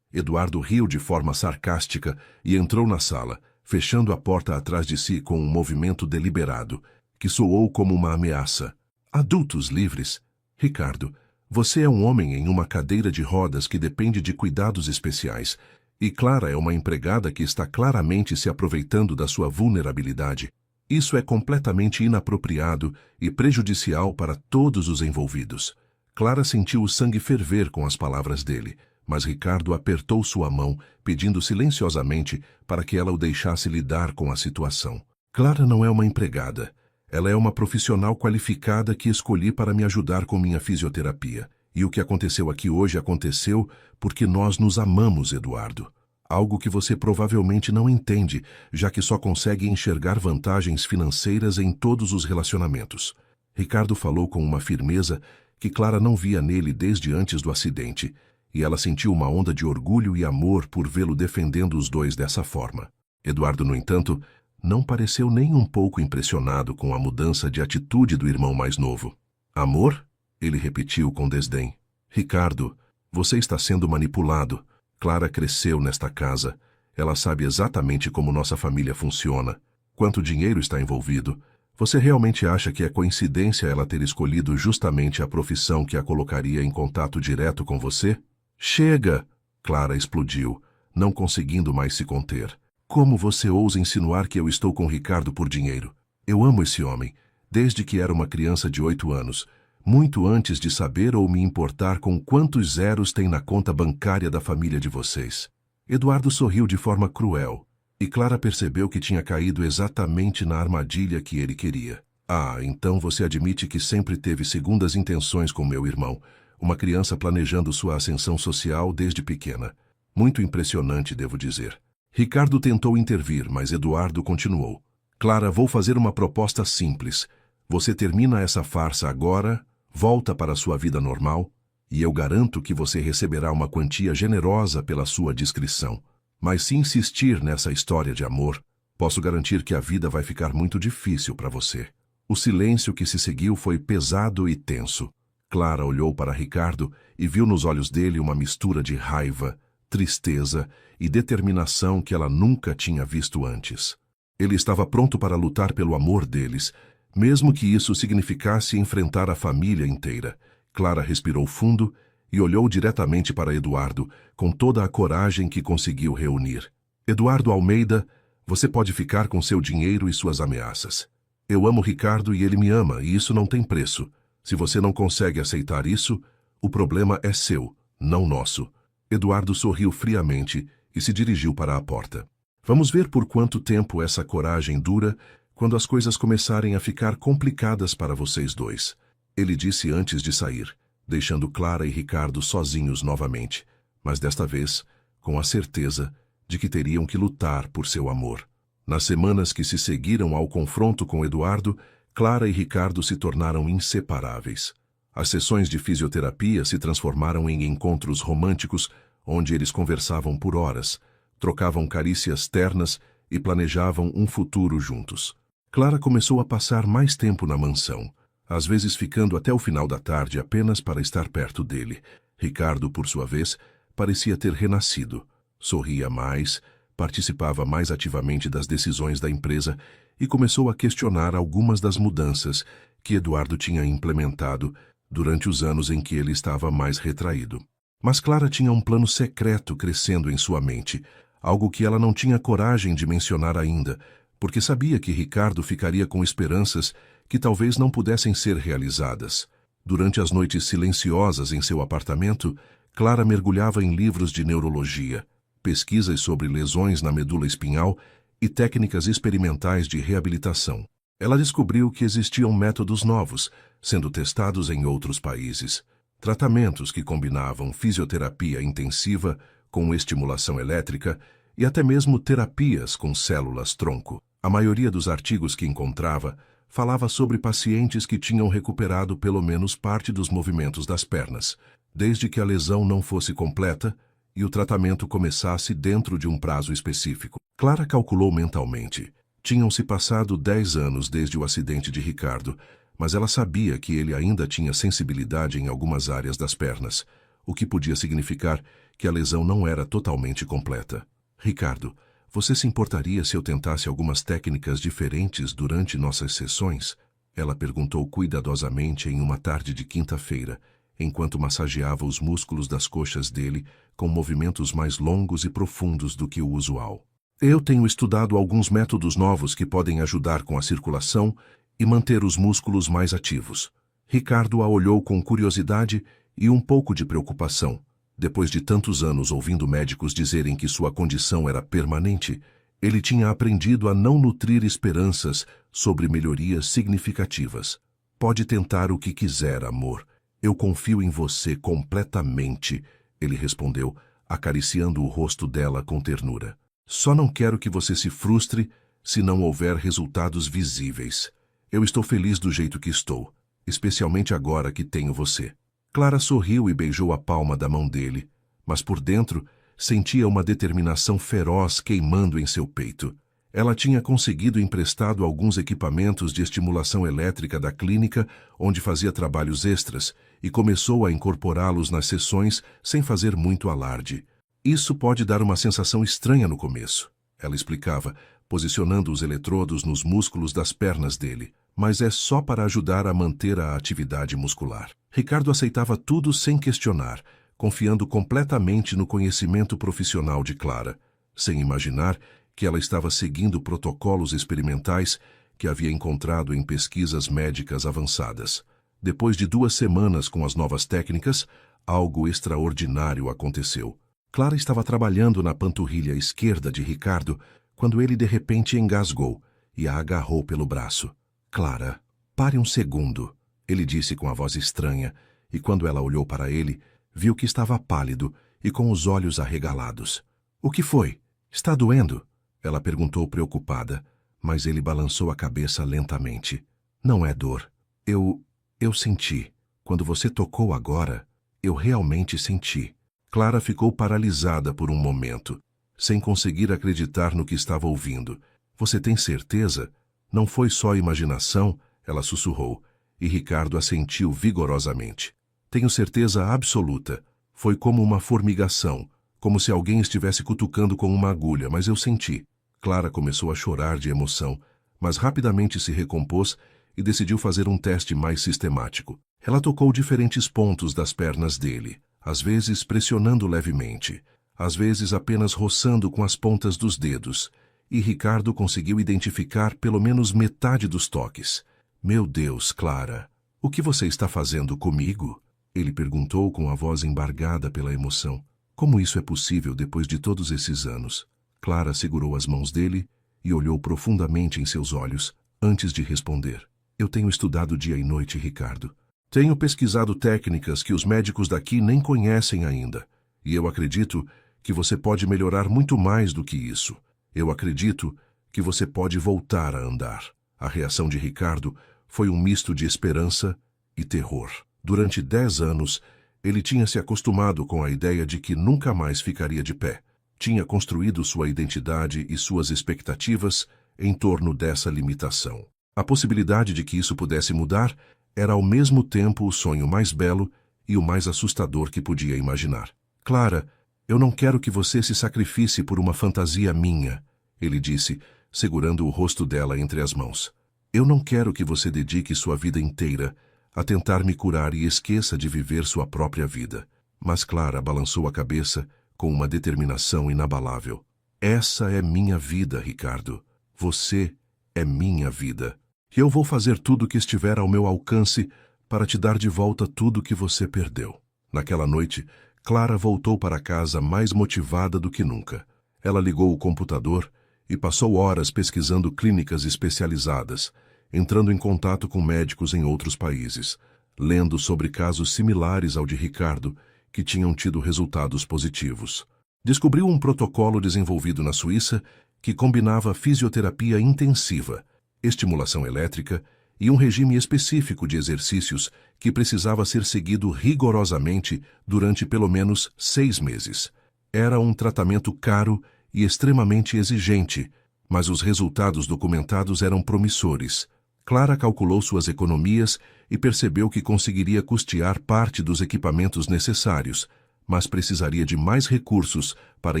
Eduardo riu de forma sarcástica e entrou na sala, fechando a porta atrás de si com um movimento deliberado, que soou como uma ameaça. Adultos livres? Ricardo, você é um homem em uma cadeira de rodas que depende de cuidados especiais, e Clara é uma empregada que está claramente se aproveitando da sua vulnerabilidade. Isso é completamente inapropriado e prejudicial para todos os envolvidos. Clara sentiu o sangue ferver com as palavras dele, mas Ricardo apertou sua mão, pedindo silenciosamente para que ela o deixasse lidar com a situação. Clara não é uma empregada. Ela é uma profissional qualificada que escolhi para me ajudar com minha fisioterapia. E o que aconteceu aqui hoje aconteceu porque nós nos amamos, Eduardo. Algo que você provavelmente não entende, já que só consegue enxergar vantagens financeiras em todos os relacionamentos. Ricardo falou com uma firmeza que Clara não via nele desde antes do acidente, e ela sentiu uma onda de orgulho e amor por vê-lo defendendo os dois dessa forma. Eduardo, no entanto, não pareceu nem um pouco impressionado com a mudança de atitude do irmão mais novo. Amor? Ele repetiu com desdém. Ricardo, você está sendo manipulado. Clara cresceu nesta casa. Ela sabe exatamente como nossa família funciona. Quanto dinheiro está envolvido. Você realmente acha que é coincidência ela ter escolhido justamente a profissão que a colocaria em contato direto com você? Chega! Clara explodiu, não conseguindo mais se conter. Como você ousa insinuar que eu estou com Ricardo por dinheiro? Eu amo esse homem, desde que era uma criança de 8 anos, muito antes de saber ou me importar com quantos zeros tem na conta bancária da família de vocês. Eduardo sorriu de forma cruel, e Clara percebeu que tinha caído exatamente na armadilha que ele queria. Ah, então você admite que sempre teve segundas intenções com meu irmão, uma criança planejando sua ascensão social desde pequena. Muito impressionante, devo dizer. Ricardo tentou intervir, mas Eduardo continuou. Clara, vou fazer uma proposta simples. Você termina essa farsa agora, volta para sua vida normal, e eu garanto que você receberá uma quantia generosa pela sua discrição. Mas se insistir nessa história de amor, posso garantir que a vida vai ficar muito difícil para você. O silêncio que se seguiu foi pesado e tenso. Clara olhou para Ricardo e viu nos olhos dele uma mistura de raiva, tristeza e determinação que ela nunca tinha visto antes. Ele estava pronto para lutar pelo amor deles, mesmo que isso significasse enfrentar a família inteira. Clara respirou fundo e olhou diretamente para Eduardo, com toda a coragem que conseguiu reunir. Eduardo Almeida, você pode ficar com seu dinheiro e suas ameaças. Eu amo Ricardo e ele me ama, e isso não tem preço. Se você não consegue aceitar isso, o problema é seu, não nosso. Eduardo sorriu friamente e se dirigiu para a porta. Vamos ver por quanto tempo essa coragem dura quando as coisas começarem a ficar complicadas para vocês dois. Ele disse antes de sair, deixando Clara e Ricardo sozinhos novamente, mas desta vez com a certeza de que teriam que lutar por seu amor. Nas semanas que se seguiram ao confronto com Eduardo, Clara e Ricardo se tornaram inseparáveis. As sessões de fisioterapia se transformaram em encontros românticos, onde eles conversavam por horas, trocavam carícias ternas e planejavam um futuro juntos. Clara começou a passar mais tempo na mansão, às vezes ficando até o final da tarde apenas para estar perto dele. Ricardo, por sua vez, parecia ter renascido. Sorria mais, participava mais ativamente das decisões da empresa e começou a questionar algumas das mudanças que Eduardo tinha implementado durante os anos em que ele estava mais retraído. Mas Clara tinha um plano secreto crescendo em sua mente, algo que ela não tinha coragem de mencionar ainda, porque sabia que Ricardo ficaria com esperanças que talvez não pudessem ser realizadas. Durante as noites silenciosas em seu apartamento, Clara mergulhava em livros de neurologia, pesquisas sobre lesões na medula espinhal e técnicas experimentais de reabilitação. Ela descobriu que existiam métodos novos, sendo testados em outros países. Tratamentos que combinavam fisioterapia intensiva com estimulação elétrica e até mesmo terapias com células-tronco. A maioria dos artigos que encontrava falava sobre pacientes que tinham recuperado pelo menos parte dos movimentos das pernas, desde que a lesão não fosse completa e o tratamento começasse dentro de um prazo específico. Clara calculou mentalmente. Tinham-se passado 10 anos desde o acidente de Ricardo, mas ela sabia que ele ainda tinha sensibilidade em algumas áreas das pernas, o que podia significar que a lesão não era totalmente completa. Ricardo, você se importaria se eu tentasse algumas técnicas diferentes durante nossas sessões? Ela perguntou cuidadosamente em uma tarde de quinta-feira, enquanto massageava os músculos das coxas dele com movimentos mais longos e profundos do que o usual. Eu tenho estudado alguns métodos novos que podem ajudar com a circulação e manter os músculos mais ativos. Ricardo a olhou com curiosidade e um pouco de preocupação. Depois de tantos anos ouvindo médicos dizerem que sua condição era permanente, ele tinha aprendido a não nutrir esperanças sobre melhorias significativas. Pode tentar o que quiser, amor. Eu confio em você completamente, ele respondeu, acariciando o rosto dela com ternura. Só não quero que você se frustre se não houver resultados visíveis. Eu estou feliz do jeito que estou, especialmente agora que tenho você. Clara sorriu e beijou a palma da mão dele, mas por dentro sentia uma determinação feroz queimando em seu peito. Ela tinha conseguido emprestado alguns equipamentos de estimulação elétrica da clínica onde fazia trabalhos extras e começou a incorporá-los nas sessões sem fazer muito alarde. Isso pode dar uma sensação estranha no começo, ela explicava, posicionando os eletrodos nos músculos das pernas dele, mas é só para ajudar a manter a atividade muscular. Ricardo aceitava tudo sem questionar, confiando completamente no conhecimento profissional de Clara, sem imaginar que ela estava seguindo protocolos experimentais que havia encontrado em pesquisas médicas avançadas. Depois de 2 semanas com as novas técnicas, algo extraordinário aconteceu. Clara estava trabalhando na panturrilha esquerda de Ricardo quando ele de repente engasgou e a agarrou pelo braço. Clara, pare um segundo, ele disse com a voz estranha, e quando ela olhou para ele, viu que estava pálido e com os olhos arregalados. O que foi? Está doendo? Ela perguntou preocupada, mas ele balançou a cabeça lentamente. Não é dor. Eu senti. Quando você tocou agora, eu realmente senti. Clara ficou paralisada por um momento, sem conseguir acreditar no que estava ouvindo. Você tem certeza? Não foi só imaginação? Ela sussurrou, e Ricardo assentiu vigorosamente. Tenho certeza absoluta. Foi como uma formigação, como se alguém estivesse cutucando com uma agulha, mas eu senti. Clara começou a chorar de emoção, mas rapidamente se recompôs e decidiu fazer um teste mais sistemático. Ela tocou diferentes pontos das pernas dele, às vezes pressionando levemente, às vezes apenas roçando com as pontas dos dedos, e Ricardo conseguiu identificar pelo menos metade dos toques. Meu Deus, Clara, o que você está fazendo comigo? Ele perguntou com a voz embargada pela emoção. Como isso é possível depois de todos esses anos? Clara segurou as mãos dele e olhou profundamente em seus olhos antes de responder. Eu tenho estudado dia e noite, Ricardo. Tenho pesquisado técnicas que os médicos daqui nem conhecem ainda, e eu acredito que você pode melhorar muito mais do que isso. Eu acredito que você pode voltar a andar. A reação de Ricardo foi um misto de esperança e terror. Durante 10 anos, ele tinha se acostumado com a ideia de que nunca mais ficaria de pé. Tinha construído sua identidade e suas expectativas em torno dessa limitação. A possibilidade de que isso pudesse mudar era ao mesmo tempo o sonho mais belo e o mais assustador que podia imaginar. Clara, eu não quero que você se sacrifique por uma fantasia minha, ele disse, segurando o rosto dela entre as mãos. Eu não quero que você dedique sua vida inteira a tentar me curar e esqueça de viver sua própria vida. Mas Clara balançou a cabeça com uma determinação inabalável. Essa é minha vida, Ricardo. Você é minha vida. E eu vou fazer tudo o que estiver ao meu alcance para te dar de volta tudo que você perdeu. Naquela noite, Clara voltou para casa mais motivada do que nunca. Ela ligou o computador e passou horas pesquisando clínicas especializadas, entrando em contato com médicos em outros países, lendo sobre casos similares ao de Ricardo, que tinham tido resultados positivos. Descobriu um protocolo desenvolvido na Suíça que combinava fisioterapia intensiva, estimulação elétrica e um regime específico de exercícios que precisava ser seguido rigorosamente durante pelo menos 6 meses. Era um tratamento caro e extremamente exigente, mas os resultados documentados eram promissores. Clara calculou suas economias e percebeu que conseguiria custear parte dos equipamentos necessários, mas precisaria de mais recursos para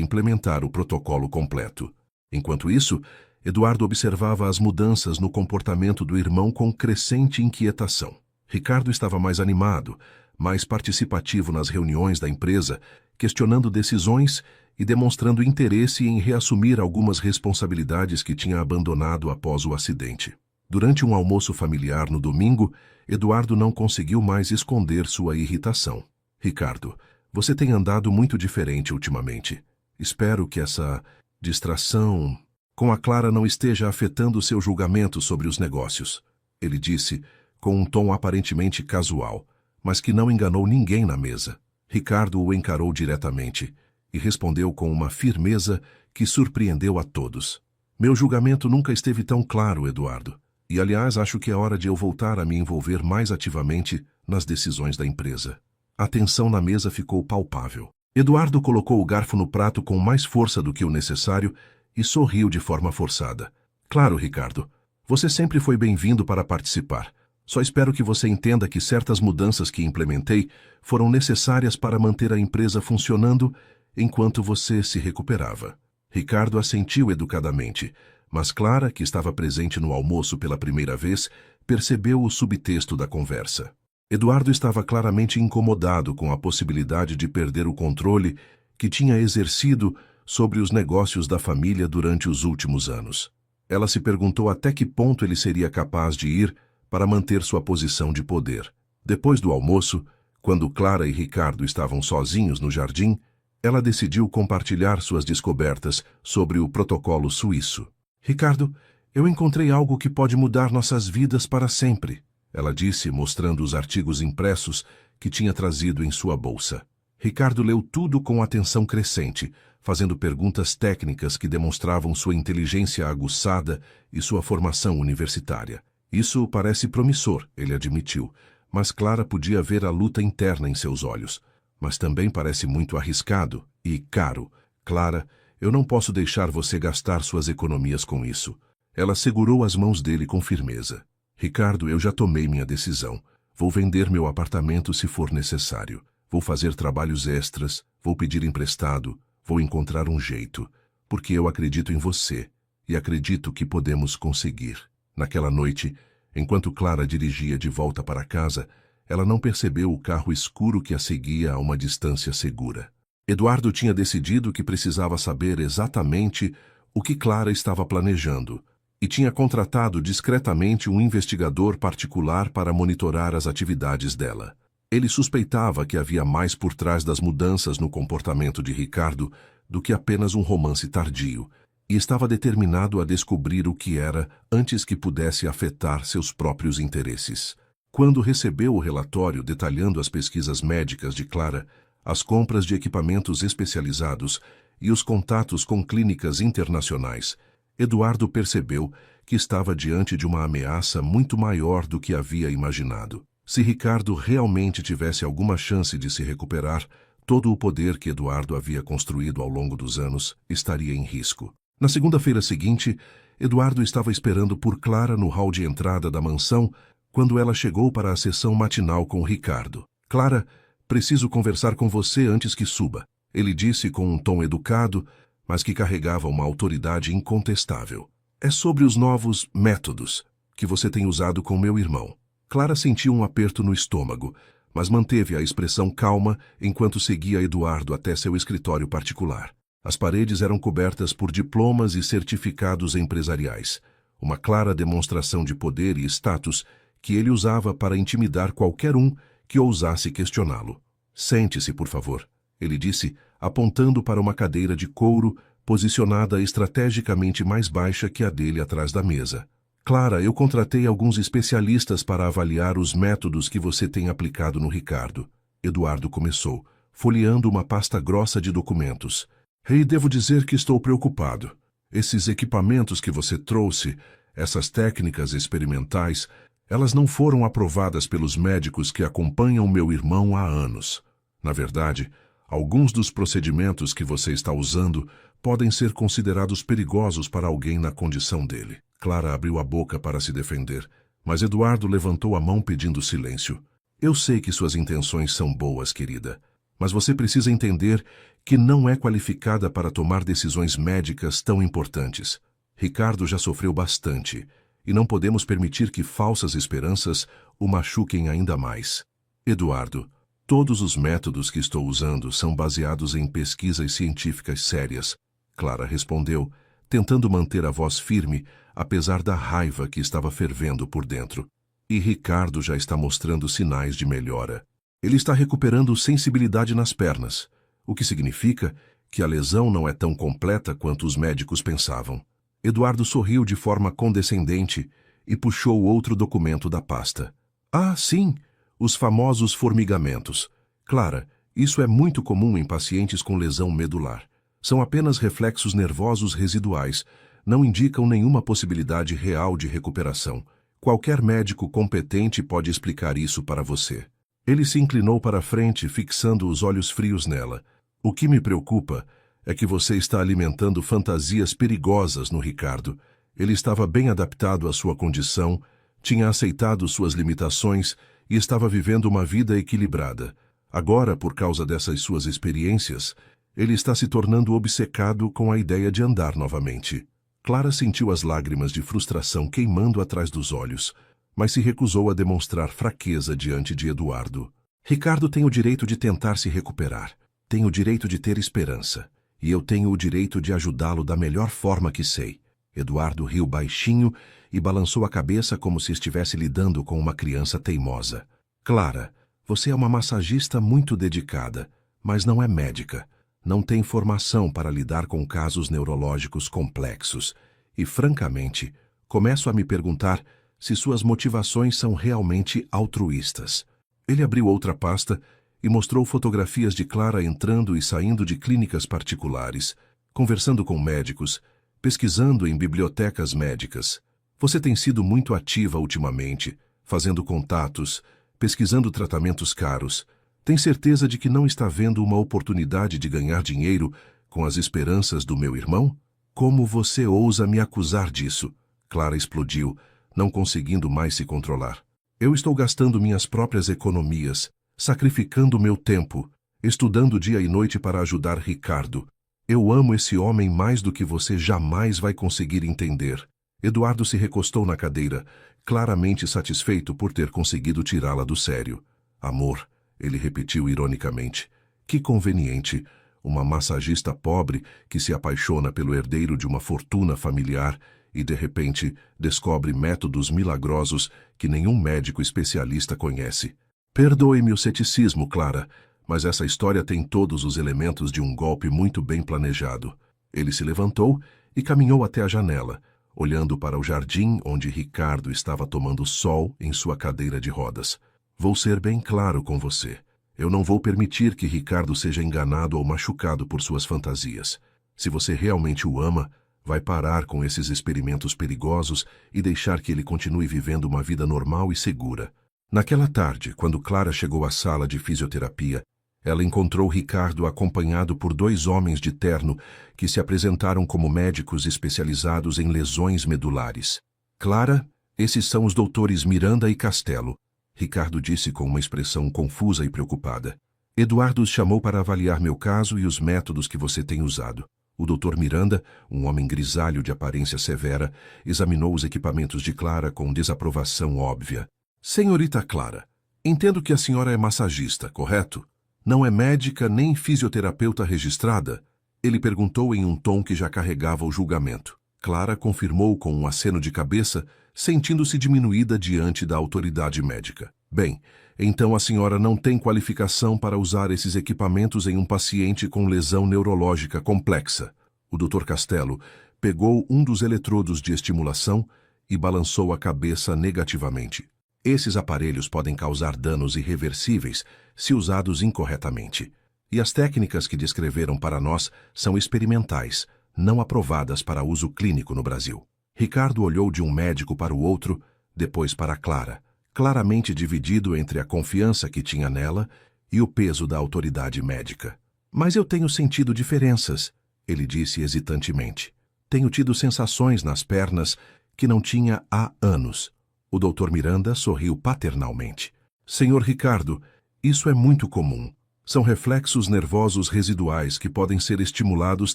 implementar o protocolo completo. Enquanto isso, Eduardo observava as mudanças no comportamento do irmão com crescente inquietação. Ricardo estava mais animado, mais participativo nas reuniões da empresa, questionando decisões e demonstrando interesse em reassumir algumas responsabilidades que tinha abandonado após o acidente. Durante um almoço familiar no domingo, Eduardo não conseguiu mais esconder sua irritação. Ricardo, você tem andado muito diferente ultimamente. Espero que essa distração com a Clara não esteja afetando seu julgamento sobre os negócios. Ele disse, com um tom aparentemente casual, mas que não enganou ninguém na mesa. Ricardo o encarou diretamente e respondeu com uma firmeza que surpreendeu a todos. Meu julgamento nunca esteve tão claro, Eduardo. E, aliás, acho que é hora de eu voltar a me envolver mais ativamente nas decisões da empresa. A tensão na mesa ficou palpável. Eduardo colocou o garfo no prato com mais força do que o necessário e sorriu de forma forçada. Claro, Ricardo. Você sempre foi bem-vindo para participar. Só espero que você entenda que certas mudanças que implementei foram necessárias para manter a empresa funcionando enquanto você se recuperava. Ricardo assentiu educadamente, mas Clara, que estava presente no almoço pela primeira vez, percebeu o subtexto da conversa. Eduardo estava claramente incomodado com a possibilidade de perder o controle que tinha exercido sobre os negócios da família durante os últimos anos. Ela se perguntou até que ponto ele seria capaz de ir para manter sua posição de poder. Depois do almoço, quando Clara e Ricardo estavam sozinhos no jardim, ela decidiu compartilhar suas descobertas sobre o protocolo suíço. Ricardo, eu encontrei algo que pode mudar nossas vidas para sempre, ela disse, mostrando os artigos impressos que tinha trazido em sua bolsa. Ricardo leu tudo com atenção crescente, fazendo perguntas técnicas que demonstravam sua inteligência aguçada e sua formação universitária. Isso parece promissor, ele admitiu, mas Clara podia ver a luta interna em seus olhos. Mas também parece muito arriscado e caro. Clara, eu não posso deixar você gastar suas economias com isso. Ela segurou as mãos dele com firmeza. Ricardo, eu já tomei minha decisão. Vou vender meu apartamento se for necessário. Vou fazer trabalhos extras, vou pedir emprestado, vou encontrar um jeito, porque eu acredito em você e acredito que podemos conseguir. Naquela noite, enquanto Clara dirigia de volta para casa, ela não percebeu o carro escuro que a seguia a uma distância segura. Eduardo tinha decidido que precisava saber exatamente o que Clara estava planejando e tinha contratado discretamente um investigador particular para monitorar as atividades dela. Ele suspeitava que havia mais por trás das mudanças no comportamento de Ricardo do que apenas um romance tardio, e estava determinado a descobrir o que era antes que pudesse afetar seus próprios interesses. Quando recebeu o relatório detalhando as pesquisas médicas de Clara, as compras de equipamentos especializados e os contatos com clínicas internacionais, Eduardo percebeu que estava diante de uma ameaça muito maior do que havia imaginado. Se Ricardo realmente tivesse alguma chance de se recuperar, todo o poder que Eduardo havia construído ao longo dos anos estaria em risco. Na segunda-feira seguinte, Eduardo estava esperando por Clara no hall de entrada da mansão quando ela chegou para a sessão matinal com Ricardo. Clara, preciso conversar com você antes que suba, ele disse com um tom educado, mas que carregava uma autoridade incontestável. É sobre os novos métodos que você tem usado com meu irmão. Clara sentiu um aperto no estômago, mas manteve a expressão calma enquanto seguia Eduardo até seu escritório particular. As paredes eram cobertas por diplomas e certificados empresariais, uma clara demonstração de poder e status que ele usava para intimidar qualquer um que ousasse questioná-lo. Sente-se, por favor, ele disse, apontando para uma cadeira de couro posicionada estrategicamente mais baixa que a dele atrás da mesa. Clara, eu contratei alguns especialistas para avaliar os métodos que você tem aplicado no Ricardo. Eduardo começou, folheando uma pasta grossa de documentos. E devo dizer que estou preocupado. Esses equipamentos que você trouxe, essas técnicas experimentais, elas não foram aprovadas pelos médicos que acompanham meu irmão há anos. Na verdade, Alguns dos procedimentos que você está usando podem ser considerados perigosos para alguém na condição dele. Clara abriu a boca para se defender, mas Eduardo levantou a mão pedindo silêncio. Eu sei que suas intenções são boas, querida, mas você precisa entender que não é qualificada para tomar decisões médicas tão importantes. Ricardo já sofreu bastante, e não podemos permitir que falsas esperanças o machuquem ainda mais. Eduardo, todos os métodos que estou usando são baseados em pesquisas científicas sérias, Clara respondeu, tentando manter a voz firme, apesar da raiva que estava fervendo por dentro. E Ricardo já está mostrando sinais de melhora. Ele está recuperando sensibilidade nas pernas, o que significa que a lesão não é tão completa quanto os médicos pensavam. Eduardo sorriu de forma condescendente e puxou outro documento da pasta. Ah, sim, os famosos formigamentos. Clara, isso é muito comum em pacientes com lesão medular. São apenas reflexos nervosos residuais, não indicam nenhuma possibilidade real de recuperação. Qualquer médico competente pode explicar isso para você. Ele se inclinou para a frente, fixando os olhos frios nela. O que me preocupa é que você está alimentando fantasias perigosas no Ricardo. Ele estava bem adaptado à sua condição, tinha aceitado suas limitações e estava vivendo uma vida equilibrada. Agora, por causa dessas suas experiências, ele está se tornando obcecado com a ideia de andar novamente. Clara sentiu as lágrimas de frustração queimando atrás dos olhos, mas se recusou a demonstrar fraqueza diante de Eduardo. Ricardo tem o direito de tentar se recuperar, tem o direito de ter esperança, e eu tenho o direito de ajudá-lo da melhor forma que sei. Eduardo riu baixinho e balançou a cabeça como se estivesse lidando com uma criança teimosa. Clara, você é uma massagista muito dedicada, mas não é médica. Não tem formação para lidar com casos neurológicos complexos e, francamente, começo a me perguntar se suas motivações são realmente altruístas. Ele abriu outra pasta e mostrou fotografias de Clara entrando e saindo de clínicas particulares, conversando com médicos, pesquisando em bibliotecas médicas. Você tem sido muito ativa ultimamente, fazendo contatos, pesquisando tratamentos caros. Tem certeza de que não está vendo uma oportunidade de ganhar dinheiro com as esperanças do meu irmão? Como você ousa me acusar disso? Clara explodiu, não conseguindo mais se controlar. Eu estou gastando minhas próprias economias, sacrificando meu tempo, estudando dia e noite para ajudar Ricardo. Eu amo esse homem mais do que você jamais vai conseguir entender. Eduardo se recostou na cadeira, claramente satisfeito por ter conseguido tirá-la do sério. Amor, ele repetiu ironicamente. Que conveniente, uma massagista pobre que se apaixona pelo herdeiro de uma fortuna familiar e, de repente, descobre métodos milagrosos que nenhum médico especialista conhece. Perdoe-me o ceticismo, Clara, mas essa história tem todos os elementos de um golpe muito bem planejado. Ele se levantou e caminhou até a janela, olhando para o jardim onde Ricardo estava tomando sol em sua cadeira de rodas. Vou ser bem claro com você. Eu não vou permitir que Ricardo seja enganado ou machucado por suas fantasias. Se você realmente o ama, vai parar com esses experimentos perigosos e deixar que ele continue vivendo uma vida normal e segura. Naquela tarde, quando Clara chegou à sala de fisioterapia, ela encontrou Ricardo acompanhado por 2 homens de terno que se apresentaram como médicos especializados em lesões medulares. Clara, esses são os doutores Miranda e Castelo, Ricardo disse com uma expressão confusa e preocupada. Eduardo os chamou para avaliar meu caso e os métodos que você tem usado. O Dr. Miranda, um homem grisalho de aparência severa, examinou os equipamentos de Clara com desaprovação óbvia. Senhorita Clara, entendo que a senhora é massagista, correto? Não é médica nem fisioterapeuta registrada? Ele perguntou em um tom que já carregava o julgamento. Clara confirmou com um aceno de cabeça, sentindo-se diminuída diante da autoridade médica. Bem, então a senhora não tem qualificação para usar esses equipamentos em um paciente com lesão neurológica complexa. O Dr. Castelo pegou um dos eletrodos de estimulação e balançou a cabeça negativamente. Esses aparelhos podem causar danos irreversíveis se usados incorretamente. E as técnicas que descreveram para nós são experimentais, não aprovadas para uso clínico no Brasil. Ricardo olhou de um médico para o outro, depois para Clara, claramente dividido entre a confiança que tinha nela e o peso da autoridade médica. Mas eu tenho sentido diferenças, ele disse hesitantemente. Tenho tido sensações nas pernas que não tinha há anos. O Dr. Miranda sorriu paternalmente. Senhor Ricardo, isso é muito comum. São reflexos nervosos residuais que podem ser estimulados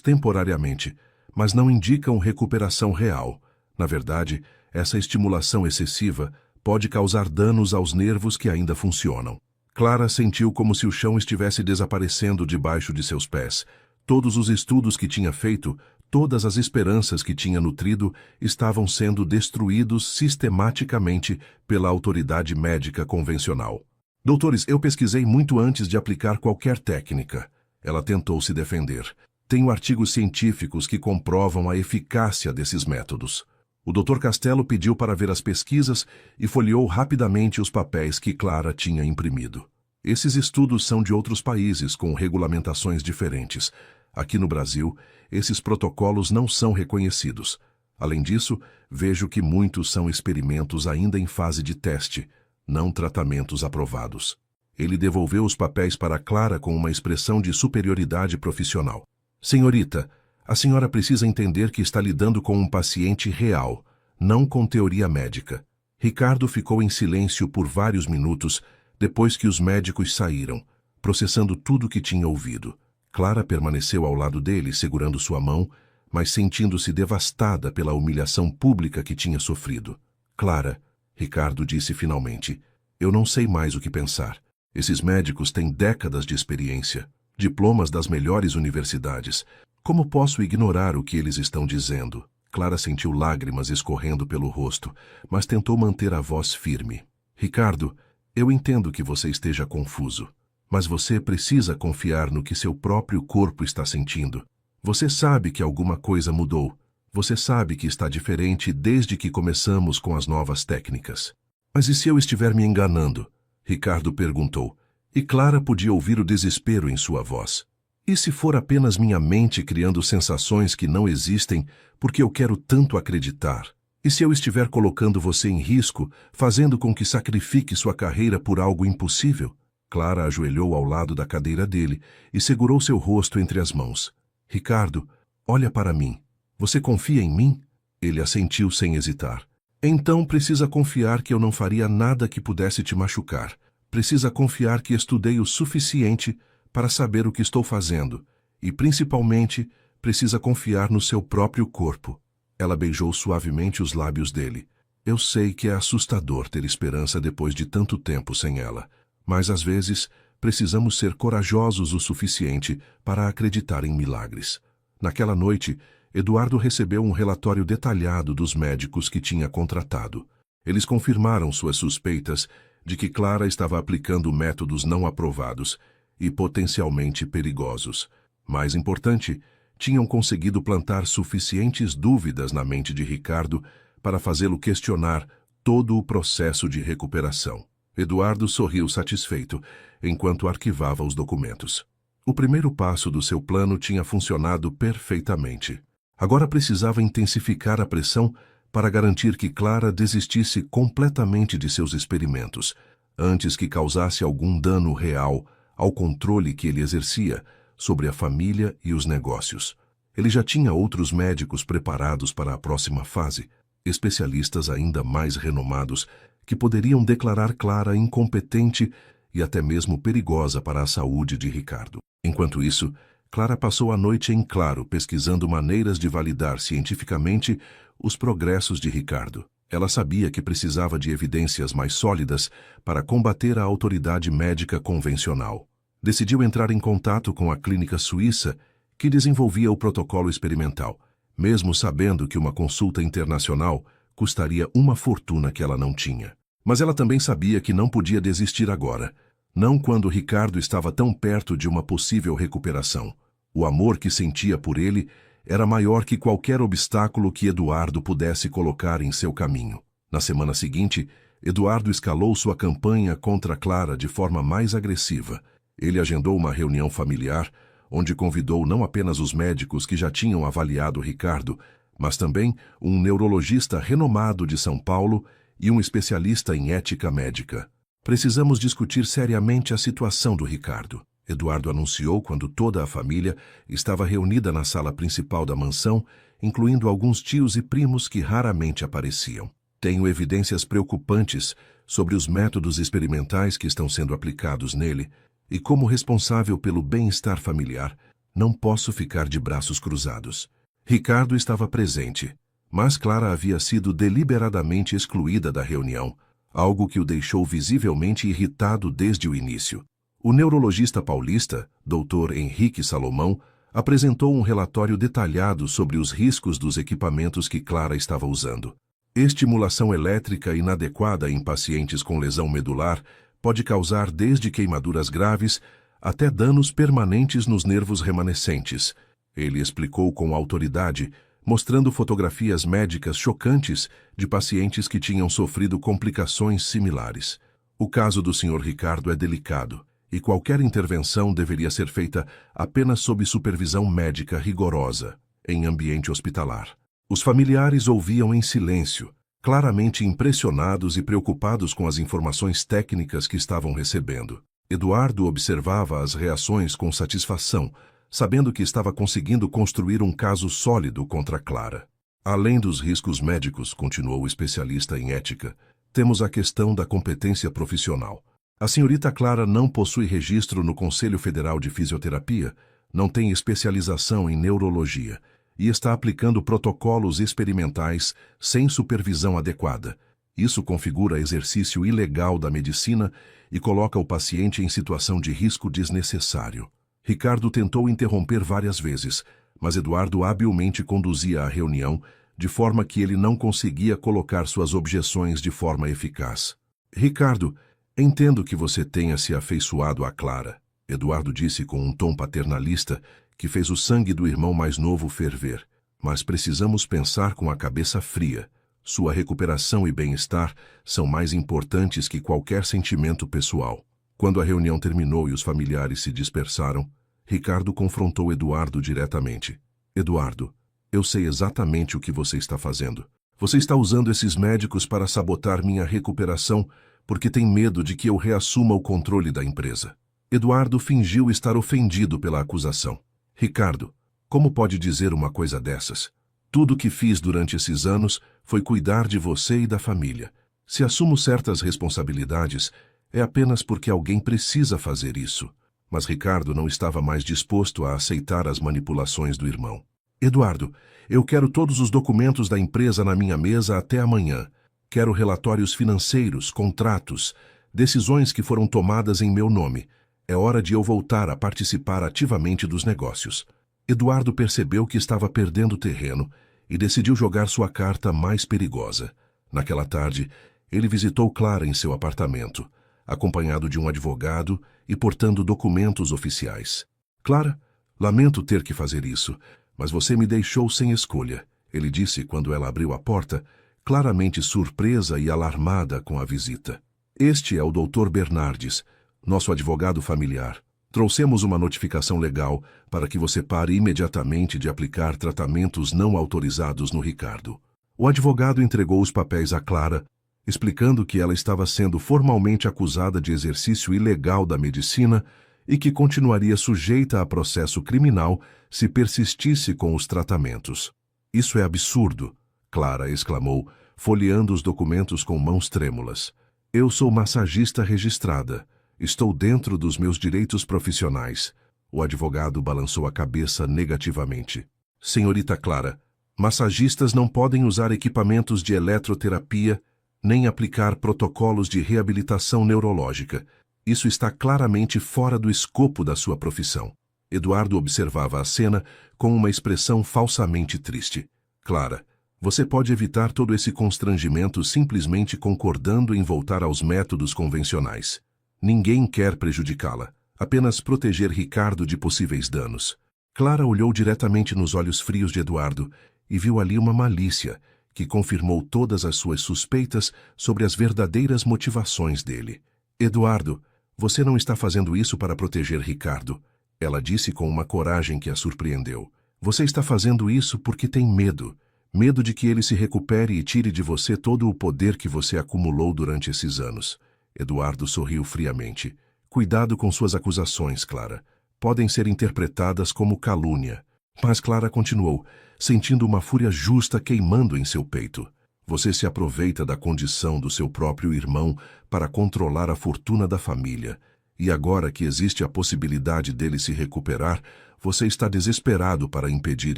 temporariamente, mas não indicam recuperação real. Na verdade, essa estimulação excessiva pode causar danos aos nervos que ainda funcionam. Clara sentiu como se o chão estivesse desaparecendo debaixo de seus pés. Todos os estudos que tinha feito, todas as esperanças que tinha nutrido, estavam sendo destruídos sistematicamente pela autoridade médica convencional. Doutores, eu pesquisei muito antes de aplicar qualquer técnica. Ela tentou se defender. Tenho artigos científicos que comprovam a eficácia desses métodos. O Dr. Castelo pediu para ver as pesquisas e folheou rapidamente os papéis que Clara tinha imprimido. Esses estudos são de outros países com regulamentações diferentes. Aqui no Brasil, esses protocolos não são reconhecidos. Além disso, vejo que muitos são experimentos ainda em fase de teste, não tratamentos aprovados. Ele devolveu os papéis para Clara com uma expressão de superioridade profissional. Senhorita, a senhora precisa entender que está lidando com um paciente real, não com teoria médica. Ricardo ficou em silêncio por vários minutos depois que os médicos saíram, processando tudo o que tinha ouvido. Clara permaneceu ao lado dele, segurando sua mão, mas sentindo-se devastada pela humilhação pública que tinha sofrido. Clara, Ricardo disse finalmente, eu não sei mais o que pensar. Esses médicos têm décadas de experiência, diplomas das melhores universidades. Como posso ignorar o que eles estão dizendo? Clara sentiu lágrimas escorrendo pelo rosto, mas tentou manter a voz firme. Ricardo, eu entendo que você esteja confuso, mas você precisa confiar no que seu próprio corpo está sentindo. Você sabe que alguma coisa mudou. Você sabe que está diferente desde que começamos com as novas técnicas. Mas e se eu estiver me enganando? Ricardo perguntou, e Clara podia ouvir o desespero em sua voz. E se for apenas minha mente criando sensações que não existem porque eu quero tanto acreditar? E se eu estiver colocando você em risco, fazendo com que sacrifique sua carreira por algo impossível? Clara ajoelhou ao lado da cadeira dele e segurou seu rosto entre as mãos. Ricardo, olha para mim. Você confia em mim? Ele assentiu sem hesitar. Então precisa confiar que eu não faria nada que pudesse te machucar. Precisa confiar que estudei o suficiente para saber o que estou fazendo, e, principalmente, precisa confiar no seu próprio corpo. Ela beijou suavemente os lábios dele. Eu sei que é assustador ter esperança depois de tanto tempo sem ela, mas às vezes precisamos ser corajosos o suficiente para acreditar em milagres. Naquela noite, Eduardo recebeu um relatório detalhado dos médicos que tinha contratado. Eles confirmaram suas suspeitas de que Clara estava aplicando métodos não aprovados e potencialmente perigosos. Mais importante, tinham conseguido plantar suficientes dúvidas na mente de Ricardo para fazê-lo questionar todo o processo de recuperação. Eduardo sorriu satisfeito enquanto arquivava os documentos. O primeiro passo do seu plano tinha funcionado perfeitamente. Agora precisava intensificar a pressão para garantir que Clara desistisse completamente de seus experimentos, antes que causasse algum dano real ao controle que ele exercia sobre a família e os negócios. Ele já tinha outros médicos preparados para a próxima fase, especialistas ainda mais renomados que poderiam declarar Clara incompetente e até mesmo perigosa para a saúde de Ricardo. Enquanto isso, Clara passou a noite em claro pesquisando maneiras de validar cientificamente os progressos de Ricardo. Ela sabia que precisava de evidências mais sólidas para combater a autoridade médica convencional. Decidiu entrar em contato com a clínica suíça que desenvolvia o protocolo experimental, mesmo sabendo que uma consulta internacional custaria uma fortuna que ela não tinha. Mas ela também sabia que não podia desistir agora, não quando Ricardo estava tão perto de uma possível recuperação. O amor que sentia por ele era maior que qualquer obstáculo que Eduardo pudesse colocar em seu caminho. Na semana seguinte, Eduardo escalou sua campanha contra Clara de forma mais agressiva. Ele agendou uma reunião familiar, onde convidou não apenas os médicos que já tinham avaliado Ricardo, mas também um neurologista renomado de São Paulo e um especialista em ética médica. Precisamos discutir seriamente a situação do Ricardo. Eduardo anunciou quando toda a família estava reunida na sala principal da mansão, incluindo alguns tios e primos que raramente apareciam. Tenho evidências preocupantes sobre os métodos experimentais que estão sendo aplicados nele, e como responsável pelo bem-estar familiar, não posso ficar de braços cruzados. Ricardo estava presente, mas Clara havia sido deliberadamente excluída da reunião, algo que o deixou visivelmente irritado desde o início. O neurologista paulista, Dr. Henrique Salomão, apresentou um relatório detalhado sobre os riscos dos equipamentos que Clara estava usando. Estimulação elétrica inadequada em pacientes com lesão medular pode causar desde queimaduras graves até danos permanentes nos nervos remanescentes. Ele explicou com autoridade, mostrando fotografias médicas chocantes de pacientes que tinham sofrido complicações similares. O caso do Sr. Ricardo é delicado, e qualquer intervenção deveria ser feita apenas sob supervisão médica rigorosa, em ambiente hospitalar. Os familiares ouviam em silêncio, claramente impressionados e preocupados com as informações técnicas que estavam recebendo. Eduardo observava as reações com satisfação, sabendo que estava conseguindo construir um caso sólido contra Clara. Além dos riscos médicos, continuou o especialista em ética, temos a questão da competência profissional. A senhorita Clara não possui registro no Conselho Federal de Fisioterapia, não tem especialização em neurologia e está aplicando protocolos experimentais sem supervisão adequada. Isso configura exercício ilegal da medicina e coloca o paciente em situação de risco desnecessário. Ricardo tentou interromper várias vezes, mas Eduardo habilmente conduzia a reunião de forma que ele não conseguia colocar suas objeções de forma eficaz. Ricardo, entendo que você tenha se afeiçoado a Clara, Eduardo disse com um tom paternalista que fez o sangue do irmão mais novo ferver. Mas precisamos pensar com a cabeça fria. Sua recuperação e bem-estar são mais importantes que qualquer sentimento pessoal. Quando a reunião terminou e os familiares se dispersaram, Ricardo confrontou Eduardo diretamente. Eduardo, eu sei exatamente o que você está fazendo. Você está usando esses médicos para sabotar minha recuperação porque tem medo de que eu reassuma o controle da empresa. Eduardo fingiu estar ofendido pela acusação. Ricardo, como pode dizer uma coisa dessas? Tudo o que fiz durante esses anos foi cuidar de você e da família. Se assumo certas responsabilidades, é apenas porque alguém precisa fazer isso. Mas Ricardo não estava mais disposto a aceitar as manipulações do irmão. Eduardo, eu quero todos os documentos da empresa na minha mesa até amanhã. Quero relatórios financeiros, contratos, decisões que foram tomadas em meu nome. É hora de eu voltar a participar ativamente dos negócios. Eduardo percebeu que estava perdendo terreno e decidiu jogar sua carta mais perigosa. Naquela tarde, ele visitou Clara em seu apartamento, acompanhado de um advogado e portando documentos oficiais. Clara, lamento ter que fazer isso, mas você me deixou sem escolha, ele disse quando ela abriu a porta, claramente surpresa e alarmada com a visita. Este é o Dr. Bernardes, nosso advogado familiar. Trouxemos uma notificação legal para que você pare imediatamente de aplicar tratamentos não autorizados no Ricardo. O advogado entregou os papéis a Clara, explicando que ela estava sendo formalmente acusada de exercício ilegal da medicina e que continuaria sujeita a processo criminal se persistisse com os tratamentos. Isso é absurdo, Clara exclamou, folheando os documentos com mãos trêmulas. Eu sou massagista registrada. Estou dentro dos meus direitos profissionais. O advogado balançou a cabeça negativamente. Senhorita Clara, massagistas não podem usar equipamentos de eletroterapia nem aplicar protocolos de reabilitação neurológica. Isso está claramente fora do escopo da sua profissão. Eduardo observava a cena com uma expressão falsamente triste. Clara, você pode evitar todo esse constrangimento simplesmente concordando em voltar aos métodos convencionais. Ninguém quer prejudicá-la, apenas proteger Ricardo de possíveis danos. Clara olhou diretamente nos olhos frios de Eduardo e viu ali uma malícia que confirmou todas as suas suspeitas sobre as verdadeiras motivações dele. Eduardo, você não está fazendo isso para proteger Ricardo, ela disse com uma coragem que a surpreendeu. Você está fazendo isso porque tem medo. Medo de que ele se recupere e tire de você todo o poder que você acumulou durante esses anos. Eduardo sorriu friamente. Cuidado com suas acusações, Clara. Podem ser interpretadas como calúnia. Mas Clara continuou, sentindo uma fúria justa queimando em seu peito. Você se aproveita da condição do seu próprio irmão para controlar a fortuna da família. E agora que existe a possibilidade dele se recuperar, você está desesperado para impedir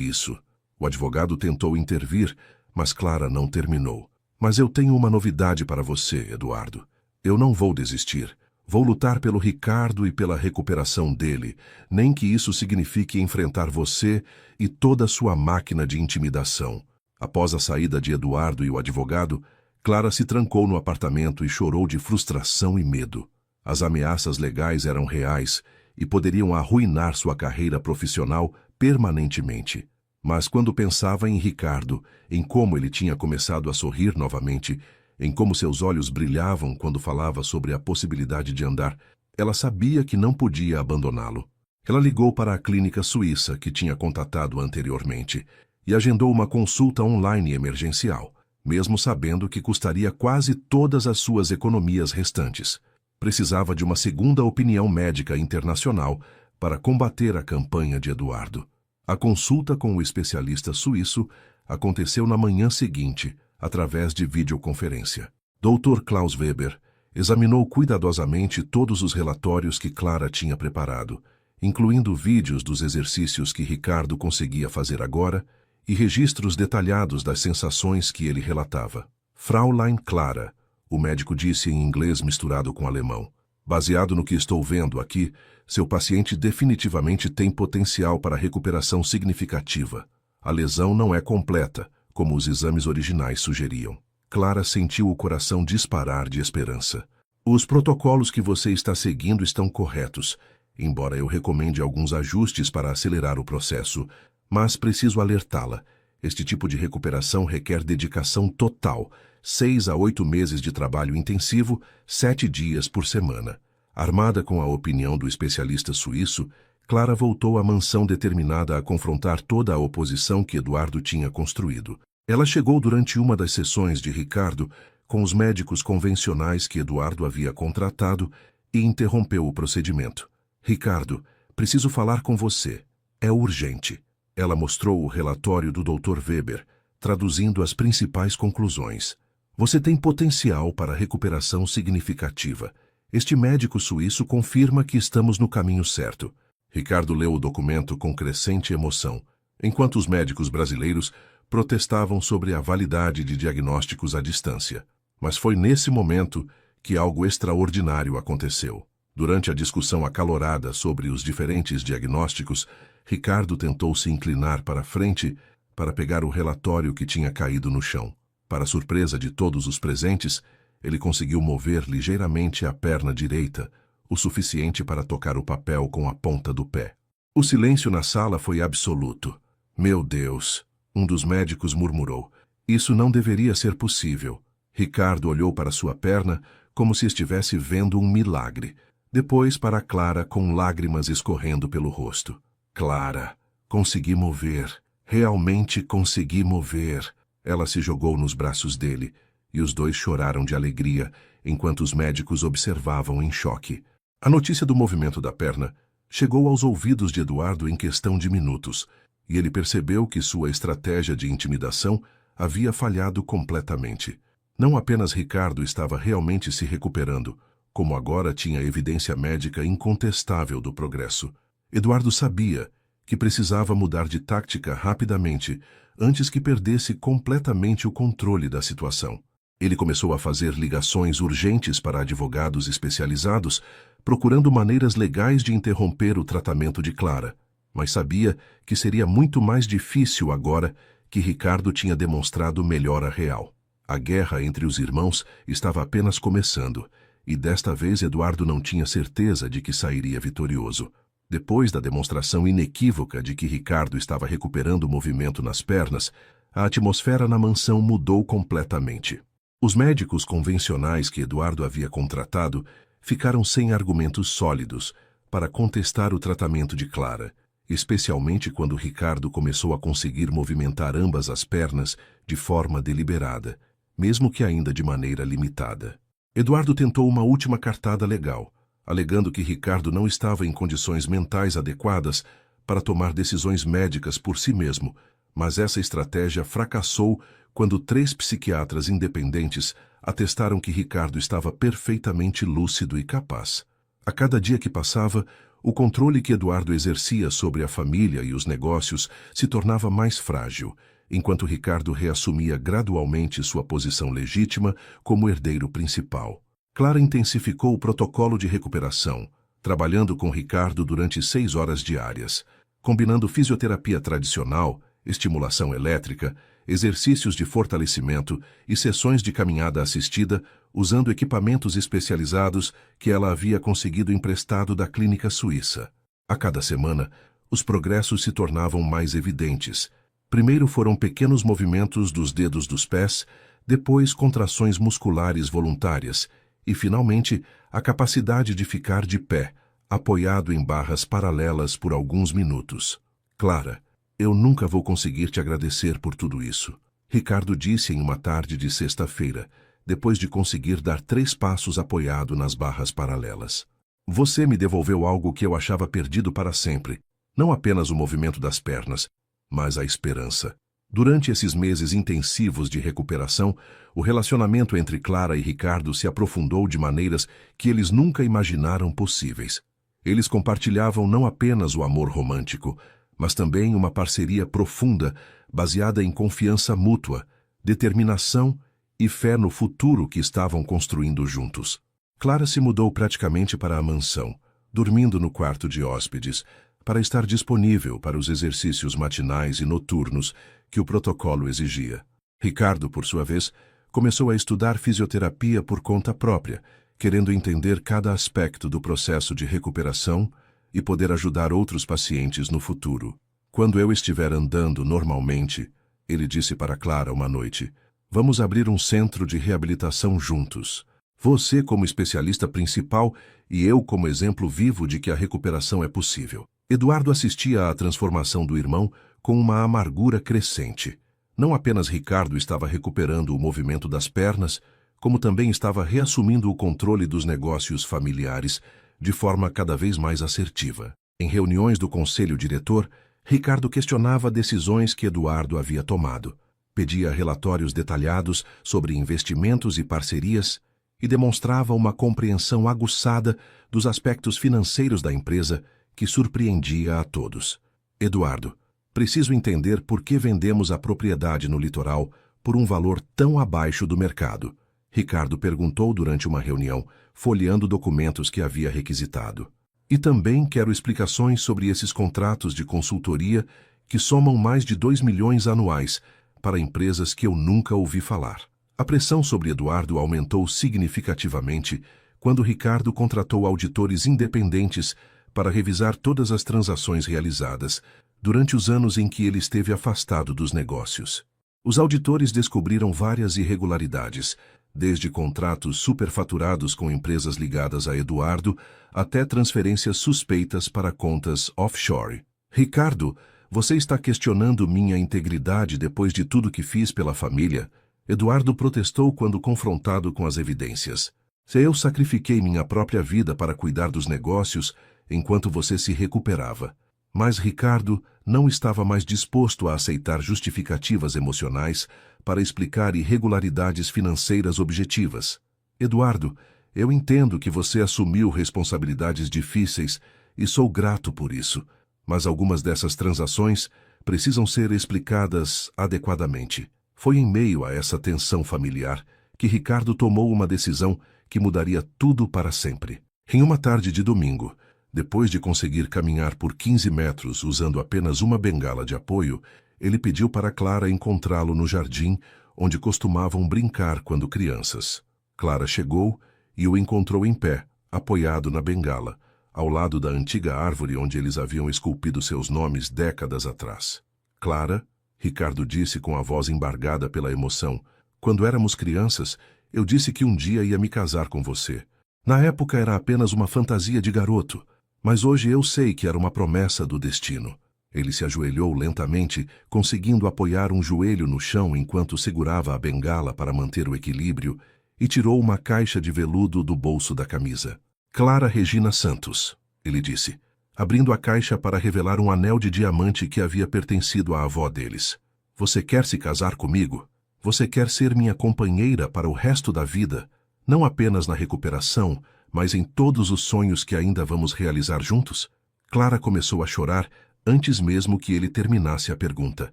isso. O advogado tentou intervir, mas Clara não terminou. Mas eu tenho uma novidade para você, Eduardo. Eu não vou desistir. Vou lutar pelo Ricardo e pela recuperação dele, nem que isso signifique enfrentar você e toda a sua máquina de intimidação. Após a saída de Eduardo e o advogado, Clara se trancou no apartamento e chorou de frustração e medo. As ameaças legais eram reais e poderiam arruinar sua carreira profissional permanentemente. Mas quando pensava em Ricardo, em como ele tinha começado a sorrir novamente, em como seus olhos brilhavam quando falava sobre a possibilidade de andar, ela sabia que não podia abandoná-lo. Ela ligou para a clínica suíça que tinha contatado anteriormente e agendou uma consulta online emergencial, mesmo sabendo que custaria quase todas as suas economias restantes. Precisava de uma segunda opinião médica internacional para combater a campanha de Eduardo. A consulta com o especialista suíço aconteceu na manhã seguinte, através de videoconferência. Dr. Klaus Weber examinou cuidadosamente todos os relatórios que Clara tinha preparado, incluindo vídeos dos exercícios que Ricardo conseguia fazer agora e registros detalhados das sensações que ele relatava. Fraulein Clara, o médico disse em inglês misturado com alemão. Baseado no que estou vendo aqui, seu paciente definitivamente tem potencial para recuperação significativa. A lesão não é completa, como os exames originais sugeriam. Clara sentiu o coração disparar de esperança. Os protocolos que você está seguindo estão corretos, embora eu recomende alguns ajustes para acelerar o processo, mas preciso alertá-la. Este tipo de recuperação requer dedicação total, 6 a 8 meses de trabalho intensivo, 7 dias por semana. Armada com a opinião do especialista suíço, Clara voltou à mansão determinada a confrontar toda a oposição que Eduardo tinha construído. Ela chegou durante uma das sessões de Ricardo com os médicos convencionais que Eduardo havia contratado e interrompeu o procedimento. Ricardo, preciso falar com você. É urgente. Ela mostrou o relatório do Dr. Weber, traduzindo as principais conclusões. Você tem potencial para recuperação significativa. Este médico suíço confirma que estamos no caminho certo. Ricardo leu o documento com crescente emoção, enquanto os médicos brasileiros protestavam sobre a validade de diagnósticos à distância. Mas foi nesse momento que algo extraordinário aconteceu. Durante a discussão acalorada sobre os diferentes diagnósticos, Ricardo tentou se inclinar para a frente para pegar o relatório que tinha caído no chão. Para surpresa de todos os presentes, ele conseguiu mover ligeiramente a perna direita, o suficiente para tocar o papel com a ponta do pé. O silêncio na sala foi absoluto. Meu Deus! Um dos médicos murmurou. Isso não deveria ser possível. Ricardo olhou para sua perna como se estivesse vendo um milagre. Depois para Clara com lágrimas escorrendo pelo rosto. Clara, consegui mover. Realmente consegui mover. Ela se jogou nos braços dele e os dois choraram de alegria enquanto os médicos observavam em choque. A notícia do movimento da perna chegou aos ouvidos de Eduardo em questão de minutos, e ele percebeu que sua estratégia de intimidação havia falhado completamente. Não apenas Ricardo estava realmente se recuperando, como agora tinha evidência médica incontestável do progresso. Eduardo sabia que precisava mudar de tática rapidamente antes que perdesse completamente o controle da situação. Ele começou a fazer ligações urgentes para advogados especializados, procurando maneiras legais de interromper o tratamento de Clara, mas sabia que seria muito mais difícil agora que Ricardo tinha demonstrado melhora real. A guerra entre os irmãos estava apenas começando, e desta vez Eduardo não tinha certeza de que sairia vitorioso. Depois da demonstração inequívoca de que Ricardo estava recuperando o movimento nas pernas, a atmosfera na mansão mudou completamente. Os médicos convencionais que Eduardo havia contratado ficaram sem argumentos sólidos para contestar o tratamento de Clara, especialmente quando Ricardo começou a conseguir movimentar ambas as pernas de forma deliberada, mesmo que ainda de maneira limitada. Eduardo tentou uma última cartada legal, alegando que Ricardo não estava em condições mentais adequadas para tomar decisões médicas por si mesmo, mas essa estratégia fracassou quando 3 psiquiatras independentes atestaram que Ricardo estava perfeitamente lúcido e capaz. A cada dia que passava, o controle que Eduardo exercia sobre a família e os negócios se tornava mais frágil, enquanto Ricardo reassumia gradualmente sua posição legítima como herdeiro principal. Clara intensificou o protocolo de recuperação, trabalhando com Ricardo durante 6 horas diárias, combinando fisioterapia tradicional, estimulação elétrica, exercícios de fortalecimento e sessões de caminhada assistida, usando equipamentos especializados que ela havia conseguido emprestado da clínica suíça. A cada semana, os progressos se tornavam mais evidentes. Primeiro foram pequenos movimentos dos dedos dos pés, depois contrações musculares voluntárias e, finalmente, a capacidade de ficar de pé, apoiado em barras paralelas por alguns minutos. Clara, eu nunca vou conseguir te agradecer por tudo isso, Ricardo disse em uma tarde de sexta-feira, depois de conseguir dar 3 passos apoiado nas barras paralelas. Você me devolveu algo que eu achava perdido para sempre, não apenas o movimento das pernas, mas a esperança. Durante esses meses intensivos de recuperação, o relacionamento entre Clara e Ricardo se aprofundou de maneiras que eles nunca imaginaram possíveis. Eles compartilhavam não apenas o amor romântico, mas também uma parceria profunda, baseada em confiança mútua, determinação e fé no futuro que estavam construindo juntos. Clara se mudou praticamente para a mansão, dormindo no quarto de hóspedes, para estar disponível para os exercícios matinais e noturnos que o protocolo exigia. Ricardo, por sua vez, começou a estudar fisioterapia por conta própria, querendo entender cada aspecto do processo de recuperação e poder ajudar outros pacientes no futuro. Quando eu estiver andando normalmente, ele disse para Clara uma noite, vamos abrir um centro de reabilitação juntos. Você como especialista principal e eu como exemplo vivo de que a recuperação é possível. Eduardo assistia à transformação do irmão com uma amargura crescente. Não apenas Ricardo estava recuperando o movimento das pernas, como também estava reassumindo o controle dos negócios familiares de forma cada vez mais assertiva. Em reuniões do conselho diretor, Ricardo questionava decisões que Eduardo havia tomado, pedia relatórios detalhados sobre investimentos e parcerias e demonstrava uma compreensão aguçada dos aspectos financeiros da empresa que surpreendia a todos. Eduardo, preciso entender por que vendemos a propriedade no litoral por um valor tão abaixo do mercado, Ricardo perguntou durante uma reunião, folheando documentos que havia requisitado. E também quero explicações sobre esses contratos de consultoria que somam mais de 2 milhões anuais para empresas que eu nunca ouvi falar. A pressão sobre Eduardo aumentou significativamente quando Ricardo contratou auditores independentes para revisar todas as transações realizadas durante os anos em que ele esteve afastado dos negócios. Os auditores descobriram várias irregularidades, desde contratos superfaturados com empresas ligadas a Eduardo até transferências suspeitas para contas offshore. Ricardo, você está questionando minha integridade depois de tudo que fiz pela família? Eduardo protestou quando confrontado com as evidências. Se eu sacrifiquei minha própria vida para cuidar dos negócios enquanto você se recuperava. Mas Ricardo não estava mais disposto a aceitar justificativas emocionais para explicar irregularidades financeiras objetivas. Eduardo, eu entendo que você assumiu responsabilidades difíceis e sou grato por isso, mas algumas dessas transações precisam ser explicadas adequadamente. Foi em meio a essa tensão familiar que Ricardo tomou uma decisão que mudaria tudo para sempre. Em uma tarde de domingo, depois de conseguir caminhar por 15 metros usando apenas uma bengala de apoio, ele pediu para Clara encontrá-lo no jardim, onde costumavam brincar quando crianças. Clara chegou e o encontrou em pé, apoiado na bengala, ao lado da antiga árvore onde eles haviam esculpido seus nomes décadas atrás. Clara, Ricardo disse com a voz embargada pela emoção, quando éramos crianças, eu disse que um dia ia me casar com você. Na época era apenas uma fantasia de garoto, mas hoje eu sei que era uma promessa do destino. Ele se ajoelhou lentamente, conseguindo apoiar um joelho no chão enquanto segurava a bengala para manter o equilíbrio, e tirou uma caixa de veludo do bolso da camisa. Clara Regina Santos, ele disse, abrindo a caixa para revelar um anel de diamante que havia pertencido à avó deles. Você quer se casar comigo? Você quer ser minha companheira para o resto da vida, não apenas na recuperação, mas em todos os sonhos que ainda vamos realizar juntos? Clara começou a chorar antes mesmo que ele terminasse a pergunta,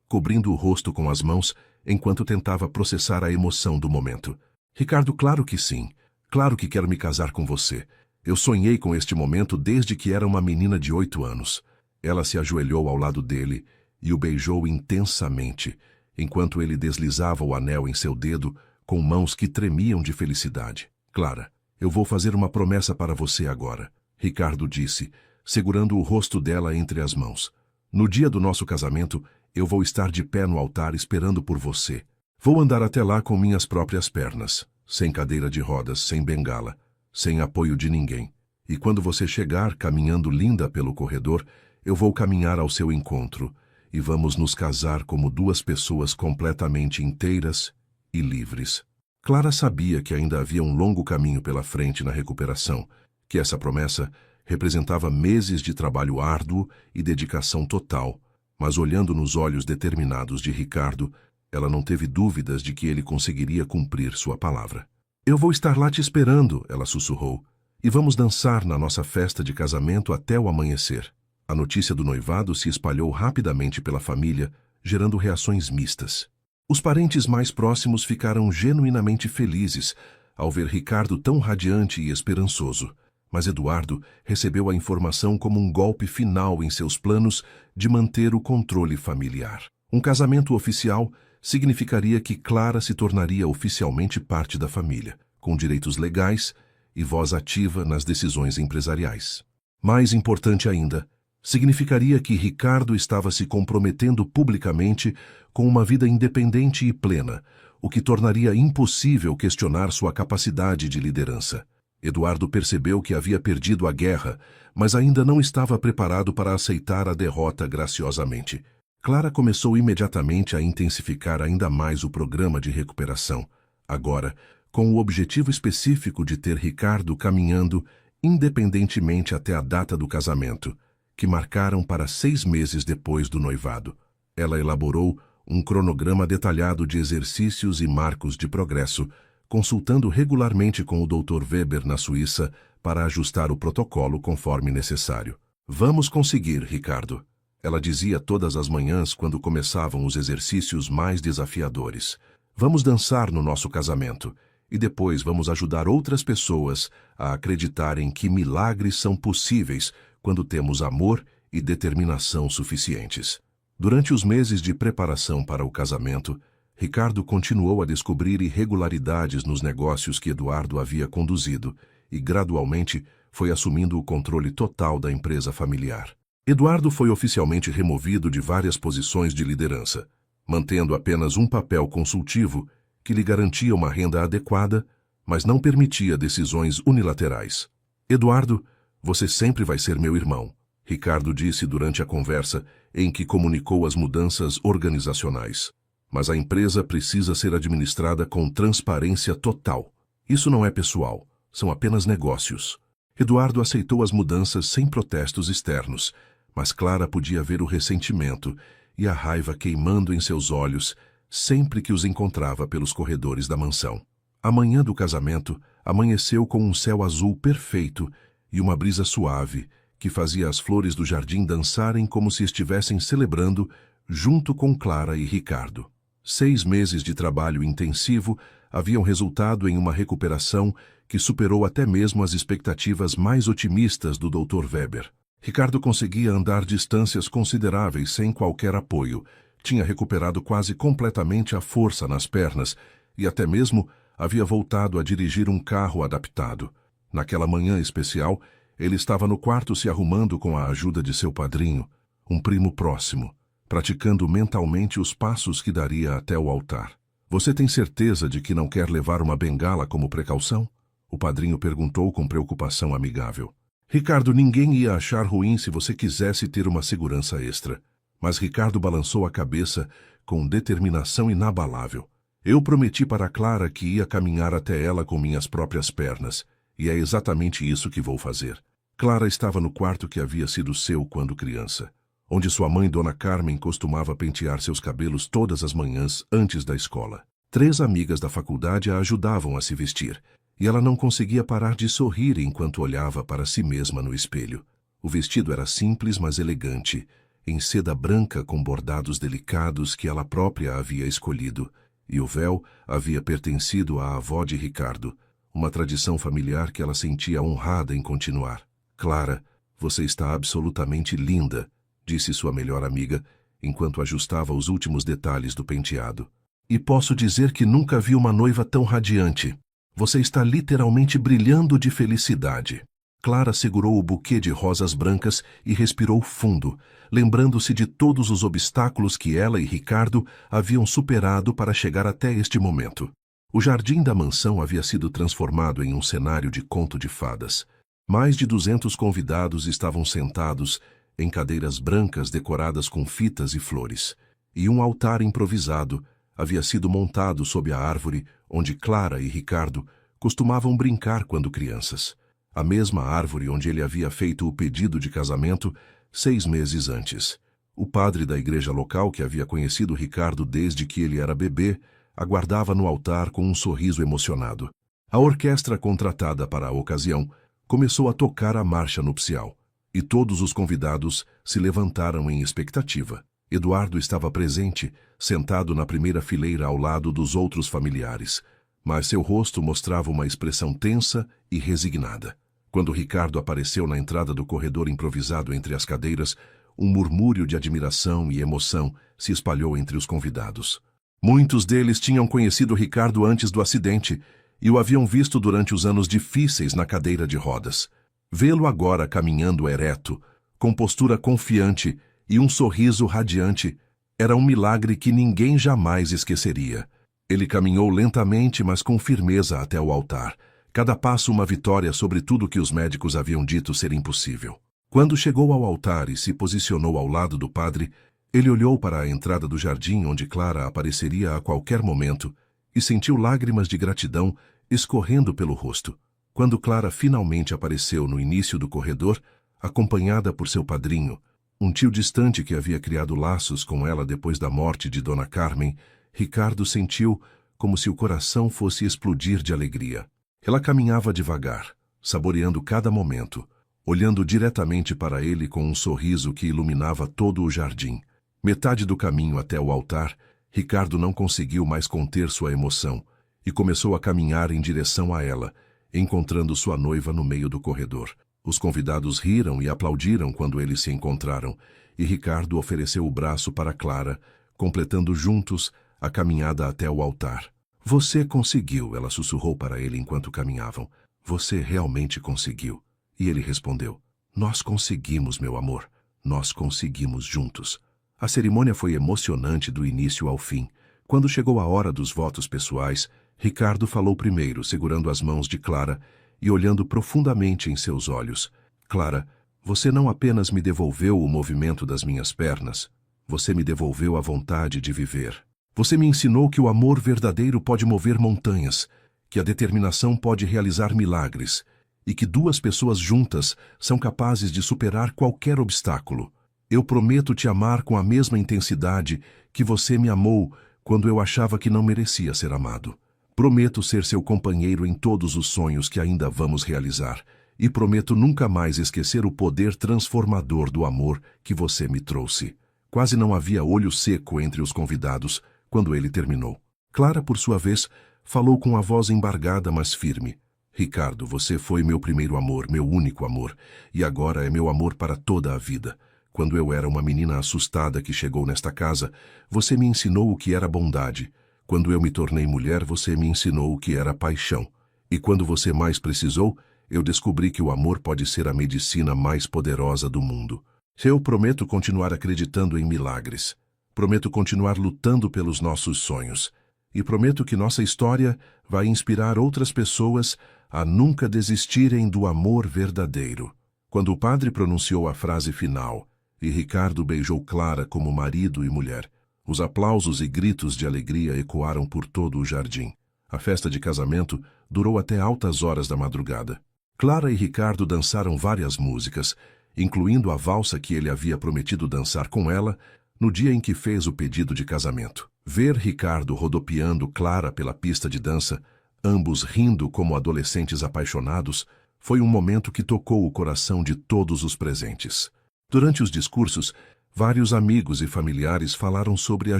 cobrindo o rosto com as mãos enquanto tentava processar a emoção do momento. Ricardo, claro que sim. Claro que quero me casar com você. Eu sonhei com este momento desde que era uma menina de 8 anos. Ela se ajoelhou ao lado dele e o beijou intensamente, enquanto ele deslizava o anel em seu dedo com mãos que tremiam de felicidade. Clara, eu vou fazer uma promessa para você agora, Ricardo disse, segurando o rosto dela entre as mãos. No dia do nosso casamento, eu vou estar de pé no altar esperando por você. Vou andar até lá com minhas próprias pernas, sem cadeira de rodas, sem bengala, sem apoio de ninguém. E quando você chegar caminhando linda pelo corredor, eu vou caminhar ao seu encontro e vamos nos casar como duas pessoas completamente inteiras e livres. Clara sabia que ainda havia um longo caminho pela frente na recuperação, que essa promessa representava meses de trabalho árduo e dedicação total, mas olhando nos olhos determinados de Ricardo, ela não teve dúvidas de que ele conseguiria cumprir sua palavra. Eu vou estar lá te esperando, ela sussurrou, e vamos dançar na nossa festa de casamento até o amanhecer. A notícia do noivado se espalhou rapidamente pela família, gerando reações mistas. Os parentes mais próximos ficaram genuinamente felizes ao ver Ricardo tão radiante e esperançoso, mas Eduardo recebeu a informação como um golpe final em seus planos de manter o controle familiar. Um casamento oficial significaria que Clara se tornaria oficialmente parte da família, com direitos legais e voz ativa nas decisões empresariais. Mais importante ainda, significaria que Ricardo estava se comprometendo publicamente com uma vida independente e plena, o que tornaria impossível questionar sua capacidade de liderança. Eduardo percebeu que havia perdido a guerra, mas ainda não estava preparado para aceitar a derrota graciosamente. Clara começou imediatamente a intensificar ainda mais o programa de recuperação, agora com o objetivo específico de ter Ricardo caminhando independentemente até a data do casamento, que marcaram para 6 meses depois do noivado. Ela elaborou um cronograma detalhado de exercícios e marcos de progresso, consultando regularmente com o Dr. Weber na Suíça para ajustar o protocolo conforme necessário. Vamos conseguir, Ricardo, ela dizia todas as manhãs quando começavam os exercícios mais desafiadores. Vamos dançar no nosso casamento e depois vamos ajudar outras pessoas a acreditarem que milagres são possíveis quando temos amor e determinação suficientes. Durante os meses de preparação para o casamento, Ricardo continuou a descobrir irregularidades nos negócios que Eduardo havia conduzido e, gradualmente, foi assumindo o controle total da empresa familiar. Eduardo foi oficialmente removido de várias posições de liderança, mantendo apenas um papel consultivo que lhe garantia uma renda adequada, mas não permitia decisões unilaterais. Eduardo, você sempre vai ser meu irmão, Ricardo disse durante a conversa em que comunicou as mudanças organizacionais. Mas a empresa precisa ser administrada com transparência total. Isso não é pessoal, são apenas negócios. Eduardo aceitou as mudanças sem protestos externos, mas Clara podia ver o ressentimento e a raiva queimando em seus olhos sempre que os encontrava pelos corredores da mansão. A manhã do casamento amanheceu com um céu azul perfeito e uma brisa suave que fazia as flores do jardim dançarem como se estivessem celebrando junto com Clara e Ricardo. 6 meses de trabalho intensivo haviam resultado em uma recuperação que superou até mesmo as expectativas mais otimistas do Dr. Weber. Ricardo conseguia andar distâncias consideráveis sem qualquer apoio, tinha recuperado quase completamente a força nas pernas e até mesmo havia voltado a dirigir um carro adaptado. Naquela manhã especial, ele estava no quarto se arrumando com a ajuda de seu padrinho, um primo próximo, praticando mentalmente os passos que daria até o altar. Você tem certeza de que não quer levar uma bengala como precaução? O padrinho perguntou com preocupação amigável. Ricardo, ninguém ia achar ruim se você quisesse ter uma segurança extra. Mas Ricardo balançou a cabeça com determinação inabalável. Eu prometi para Clara que ia caminhar até ela com minhas próprias pernas, E é exatamente isso que vou fazer. Clara estava no quarto que havia sido seu quando criança, onde sua mãe, Dona Carmen, costumava pentear seus cabelos todas as manhãs antes da escola. 3 amigas da faculdade a ajudavam a se vestir, e ela não conseguia parar de sorrir enquanto olhava para si mesma no espelho. O vestido era simples, mas elegante, em seda branca com bordados delicados que ela própria havia escolhido, e o véu havia pertencido à avó de Ricardo, uma tradição familiar que ela sentia honrada em continuar. Clara, você está absolutamente linda, disse sua melhor amiga, enquanto ajustava os últimos detalhes do penteado. E posso dizer que nunca vi uma noiva tão radiante. Você está literalmente brilhando de felicidade. Clara segurou o buquê de rosas brancas e respirou fundo, lembrando-se de todos os obstáculos que ela e Ricardo haviam superado para chegar até este momento. O jardim da mansão havia sido transformado em um cenário de conto de fadas. Mais de 200 convidados estavam sentados em cadeiras brancas decoradas com fitas e flores, e um altar improvisado havia sido montado sob a árvore onde Clara e Ricardo costumavam brincar quando crianças. A mesma árvore onde ele havia feito o pedido de casamento 6 meses antes. O padre da igreja local, que havia conhecido Ricardo desde que ele era bebê, aguardava no altar com um sorriso emocionado. A orquestra contratada para a ocasião começou a tocar a marcha nupcial, e todos os convidados se levantaram em expectativa. Eduardo estava presente, sentado na primeira fileira ao lado dos outros familiares, mas seu rosto mostrava uma expressão tensa e resignada. Quando Ricardo apareceu na entrada do corredor improvisado entre as cadeiras, um murmúrio de admiração e emoção se espalhou entre os convidados. Muitos deles tinham conhecido Ricardo antes do acidente e o haviam visto durante os anos difíceis na cadeira de rodas. Vê-lo agora caminhando ereto, com postura confiante e um sorriso radiante, era um milagre que ninguém jamais esqueceria. Ele caminhou lentamente, mas com firmeza até o altar, cada passo uma vitória sobre tudo que os médicos haviam dito ser impossível. Quando chegou ao altar e se posicionou ao lado do padre, ele olhou para a entrada do jardim onde Clara apareceria a qualquer momento e sentiu lágrimas de gratidão escorrendo pelo rosto. Quando Clara finalmente apareceu no início do corredor, acompanhada por seu padrinho, um tio distante que havia criado laços com ela depois da morte de Dona Carmen, Ricardo sentiu como se o coração fosse explodir de alegria. Ela caminhava devagar, saboreando cada momento, olhando diretamente para ele com um sorriso que iluminava todo o jardim. Metade do caminho até o altar, Ricardo não conseguiu mais conter sua emoção e começou a caminhar em direção a ela, encontrando sua noiva no meio do corredor. Os convidados riram e aplaudiram quando eles se encontraram, e Ricardo ofereceu o braço para Clara, completando juntos a caminhada até o altar. Você conseguiu, ela sussurrou para ele enquanto caminhavam. Você realmente conseguiu. E ele respondeu, nós conseguimos, meu amor. Nós conseguimos juntos. A cerimônia foi emocionante do início ao fim. Quando chegou a hora dos votos pessoais, Ricardo falou primeiro, segurando as mãos de Clara e olhando profundamente em seus olhos. Clara, você não apenas me devolveu o movimento das minhas pernas, você me devolveu a vontade de viver. Você me ensinou que o amor verdadeiro pode mover montanhas, que a determinação pode realizar milagres, e que 2 pessoas juntas são capazes de superar qualquer obstáculo. Eu prometo te amar com a mesma intensidade que você me amou quando eu achava que não merecia ser amado. Prometo ser seu companheiro em todos os sonhos que ainda vamos realizar, e prometo nunca mais esquecer o poder transformador do amor que você me trouxe. Quase não havia olho seco entre os convidados quando ele terminou. Clara, por sua vez, falou com a voz embargada, mas firme. Ricardo, você foi meu primeiro amor, meu único amor, e agora é meu amor para toda a vida. Quando eu era uma menina assustada que chegou nesta casa, você me ensinou o que era bondade. Quando eu me tornei mulher, você me ensinou o que era paixão. E quando você mais precisou, eu descobri que o amor pode ser a medicina mais poderosa do mundo. Eu prometo continuar acreditando em milagres. Prometo continuar lutando pelos nossos sonhos. E prometo que nossa história vai inspirar outras pessoas a nunca desistirem do amor verdadeiro. Quando o padre pronunciou a frase final, e Ricardo beijou Clara como marido e mulher, os aplausos e gritos de alegria ecoaram por todo o jardim. A festa de casamento durou até altas horas da madrugada. Clara e Ricardo dançaram várias músicas, incluindo a valsa que ele havia prometido dançar com ela no dia em que fez o pedido de casamento. Ver Ricardo rodopiando Clara pela pista de dança, ambos rindo como adolescentes apaixonados, foi um momento que tocou o coração de todos os presentes. Durante os discursos, vários amigos e familiares falaram sobre a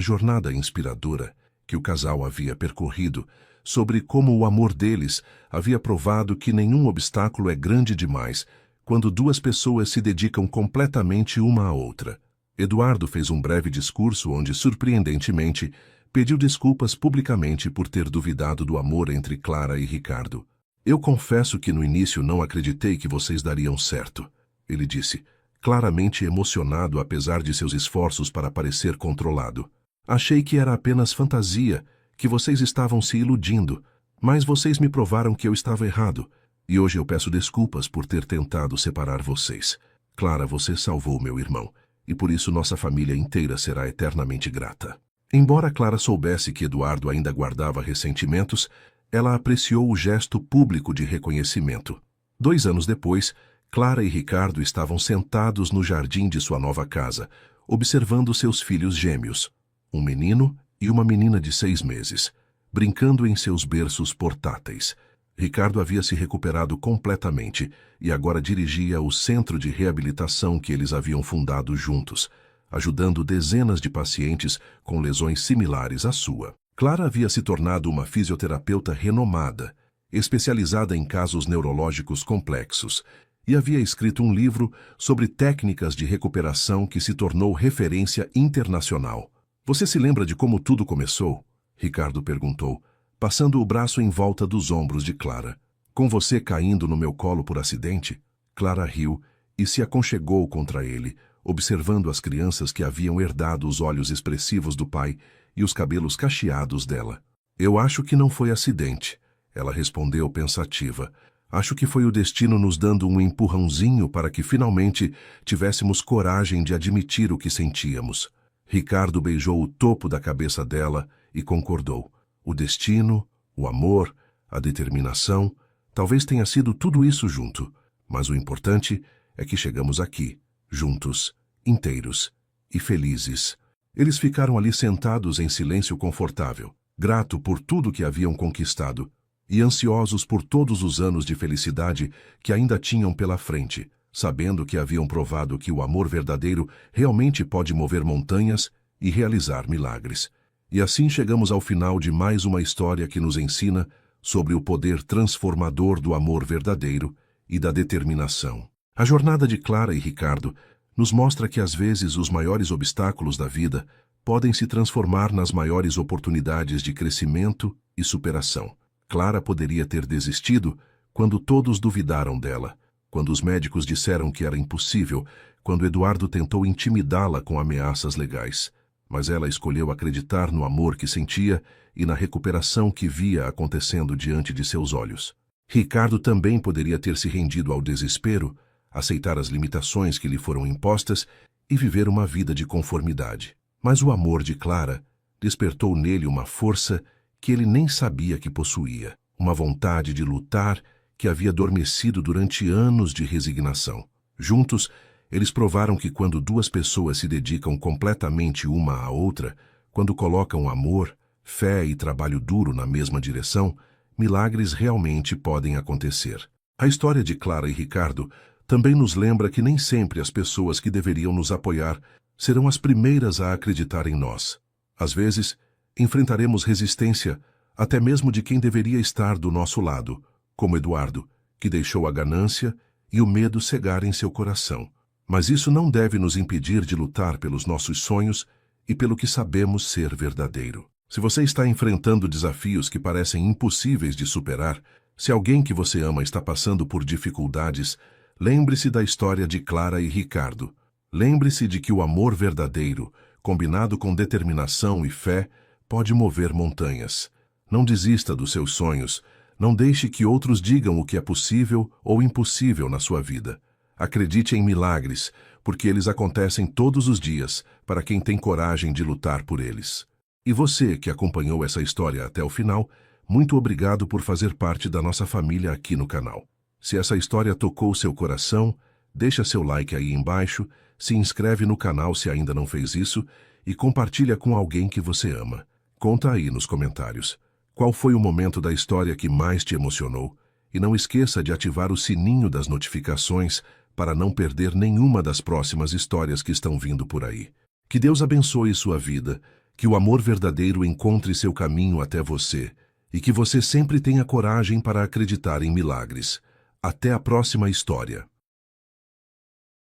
jornada inspiradora que o casal havia percorrido, sobre como o amor deles havia provado que nenhum obstáculo é grande demais quando duas pessoas se dedicam completamente uma à outra. Eduardo fez um breve discurso onde, surpreendentemente, pediu desculpas publicamente por ter duvidado do amor entre Clara e Ricardo. Eu confesso que no início não acreditei que vocês dariam certo, ele disse, claramente emocionado apesar de seus esforços para parecer controlado. Achei que era apenas fantasia, que vocês estavam se iludindo, mas vocês me provaram que eu estava errado, e hoje eu peço desculpas por ter tentado separar vocês. Clara, você salvou meu irmão, e por isso nossa família inteira será eternamente grata. Embora Clara soubesse que Eduardo ainda guardava ressentimentos, ela apreciou o gesto público de reconhecimento. 2 anos depois, Clara e Ricardo estavam sentados no jardim de sua nova casa, observando seus filhos gêmeos, um menino e uma menina de 6 meses, brincando em seus berços portáteis. Ricardo havia se recuperado completamente e agora dirigia o centro de reabilitação que eles haviam fundado juntos, ajudando dezenas de pacientes com lesões similares à sua. Clara havia se tornado uma fisioterapeuta renomada, especializada em casos neurológicos complexos, e havia escrito um livro sobre técnicas de recuperação que se tornou referência internacional. Você se lembra de como tudo começou? Ricardo perguntou, passando o braço em volta dos ombros de Clara. Com você caindo no meu colo por acidente? Clara riu e se aconchegou contra ele, observando as crianças que haviam herdado os olhos expressivos do pai e os cabelos cacheados dela. Eu acho que não foi acidente, ela respondeu pensativa. Acho que foi o destino nos dando um empurrãozinho para que finalmente tivéssemos coragem de admitir o que sentíamos. Ricardo beijou o topo da cabeça dela e concordou. O destino, o amor, a determinação, talvez tenha sido tudo isso junto, mas o importante é que chegamos aqui, juntos, inteiros e felizes. Eles ficaram ali sentados em silêncio confortável, grato por tudo que haviam conquistado e ansiosos por todos os anos de felicidade que ainda tinham pela frente, sabendo que haviam provado que o amor verdadeiro realmente pode mover montanhas e realizar milagres. E assim chegamos ao final de mais uma história que nos ensina sobre o poder transformador do amor verdadeiro e da determinação. A jornada de Clara e Ricardo nos mostra que às vezes os maiores obstáculos da vida podem se transformar nas maiores oportunidades de crescimento e superação. Clara poderia ter desistido quando todos duvidaram dela, quando os médicos disseram que era impossível, quando Eduardo tentou intimidá-la com ameaças legais. Mas ela escolheu acreditar no amor que sentia e na recuperação que via acontecendo diante de seus olhos. Ricardo também poderia ter se rendido ao desespero, aceitar as limitações que lhe foram impostas e viver uma vida de conformidade. Mas o amor de Clara despertou nele uma força que ele nem sabia que possuía, uma vontade de lutar que havia adormecido durante anos de resignação. Juntos, eles provaram que quando duas pessoas se dedicam completamente uma à outra, quando colocam amor, fé e trabalho duro na mesma direção, milagres realmente podem acontecer. A história de Clara e Ricardo também nos lembra que nem sempre as pessoas que deveriam nos apoiar serão as primeiras a acreditar em nós. Às vezes, enfrentaremos resistência até mesmo de quem deveria estar do nosso lado, como Eduardo, que deixou a ganância e o medo cegarem seu coração. Mas isso não deve nos impedir de lutar pelos nossos sonhos e pelo que sabemos ser verdadeiro. Se você está enfrentando desafios que parecem impossíveis de superar, se alguém que você ama está passando por dificuldades, lembre-se da história de Clara e Ricardo. Lembre-se de que o amor verdadeiro, combinado com determinação e fé, pode mover montanhas. Não desista dos seus sonhos. Não deixe que outros digam o que é possível ou impossível na sua vida. Acredite em milagres, porque eles acontecem todos os dias para quem tem coragem de lutar por eles. E você que acompanhou essa história até o final, muito obrigado por fazer parte da nossa família aqui no canal. Se essa história tocou seu coração, deixa seu like aí embaixo, se inscreve no canal se ainda não fez isso e compartilha com alguém que você ama. Conta aí nos comentários. Qual foi o momento da história que mais te emocionou? E não esqueça de ativar o sininho das notificações para não perder nenhuma das próximas histórias que estão vindo por aí. Que Deus abençoe sua vida, que o amor verdadeiro encontre seu caminho até você e que você sempre tenha coragem para acreditar em milagres. Até a próxima história.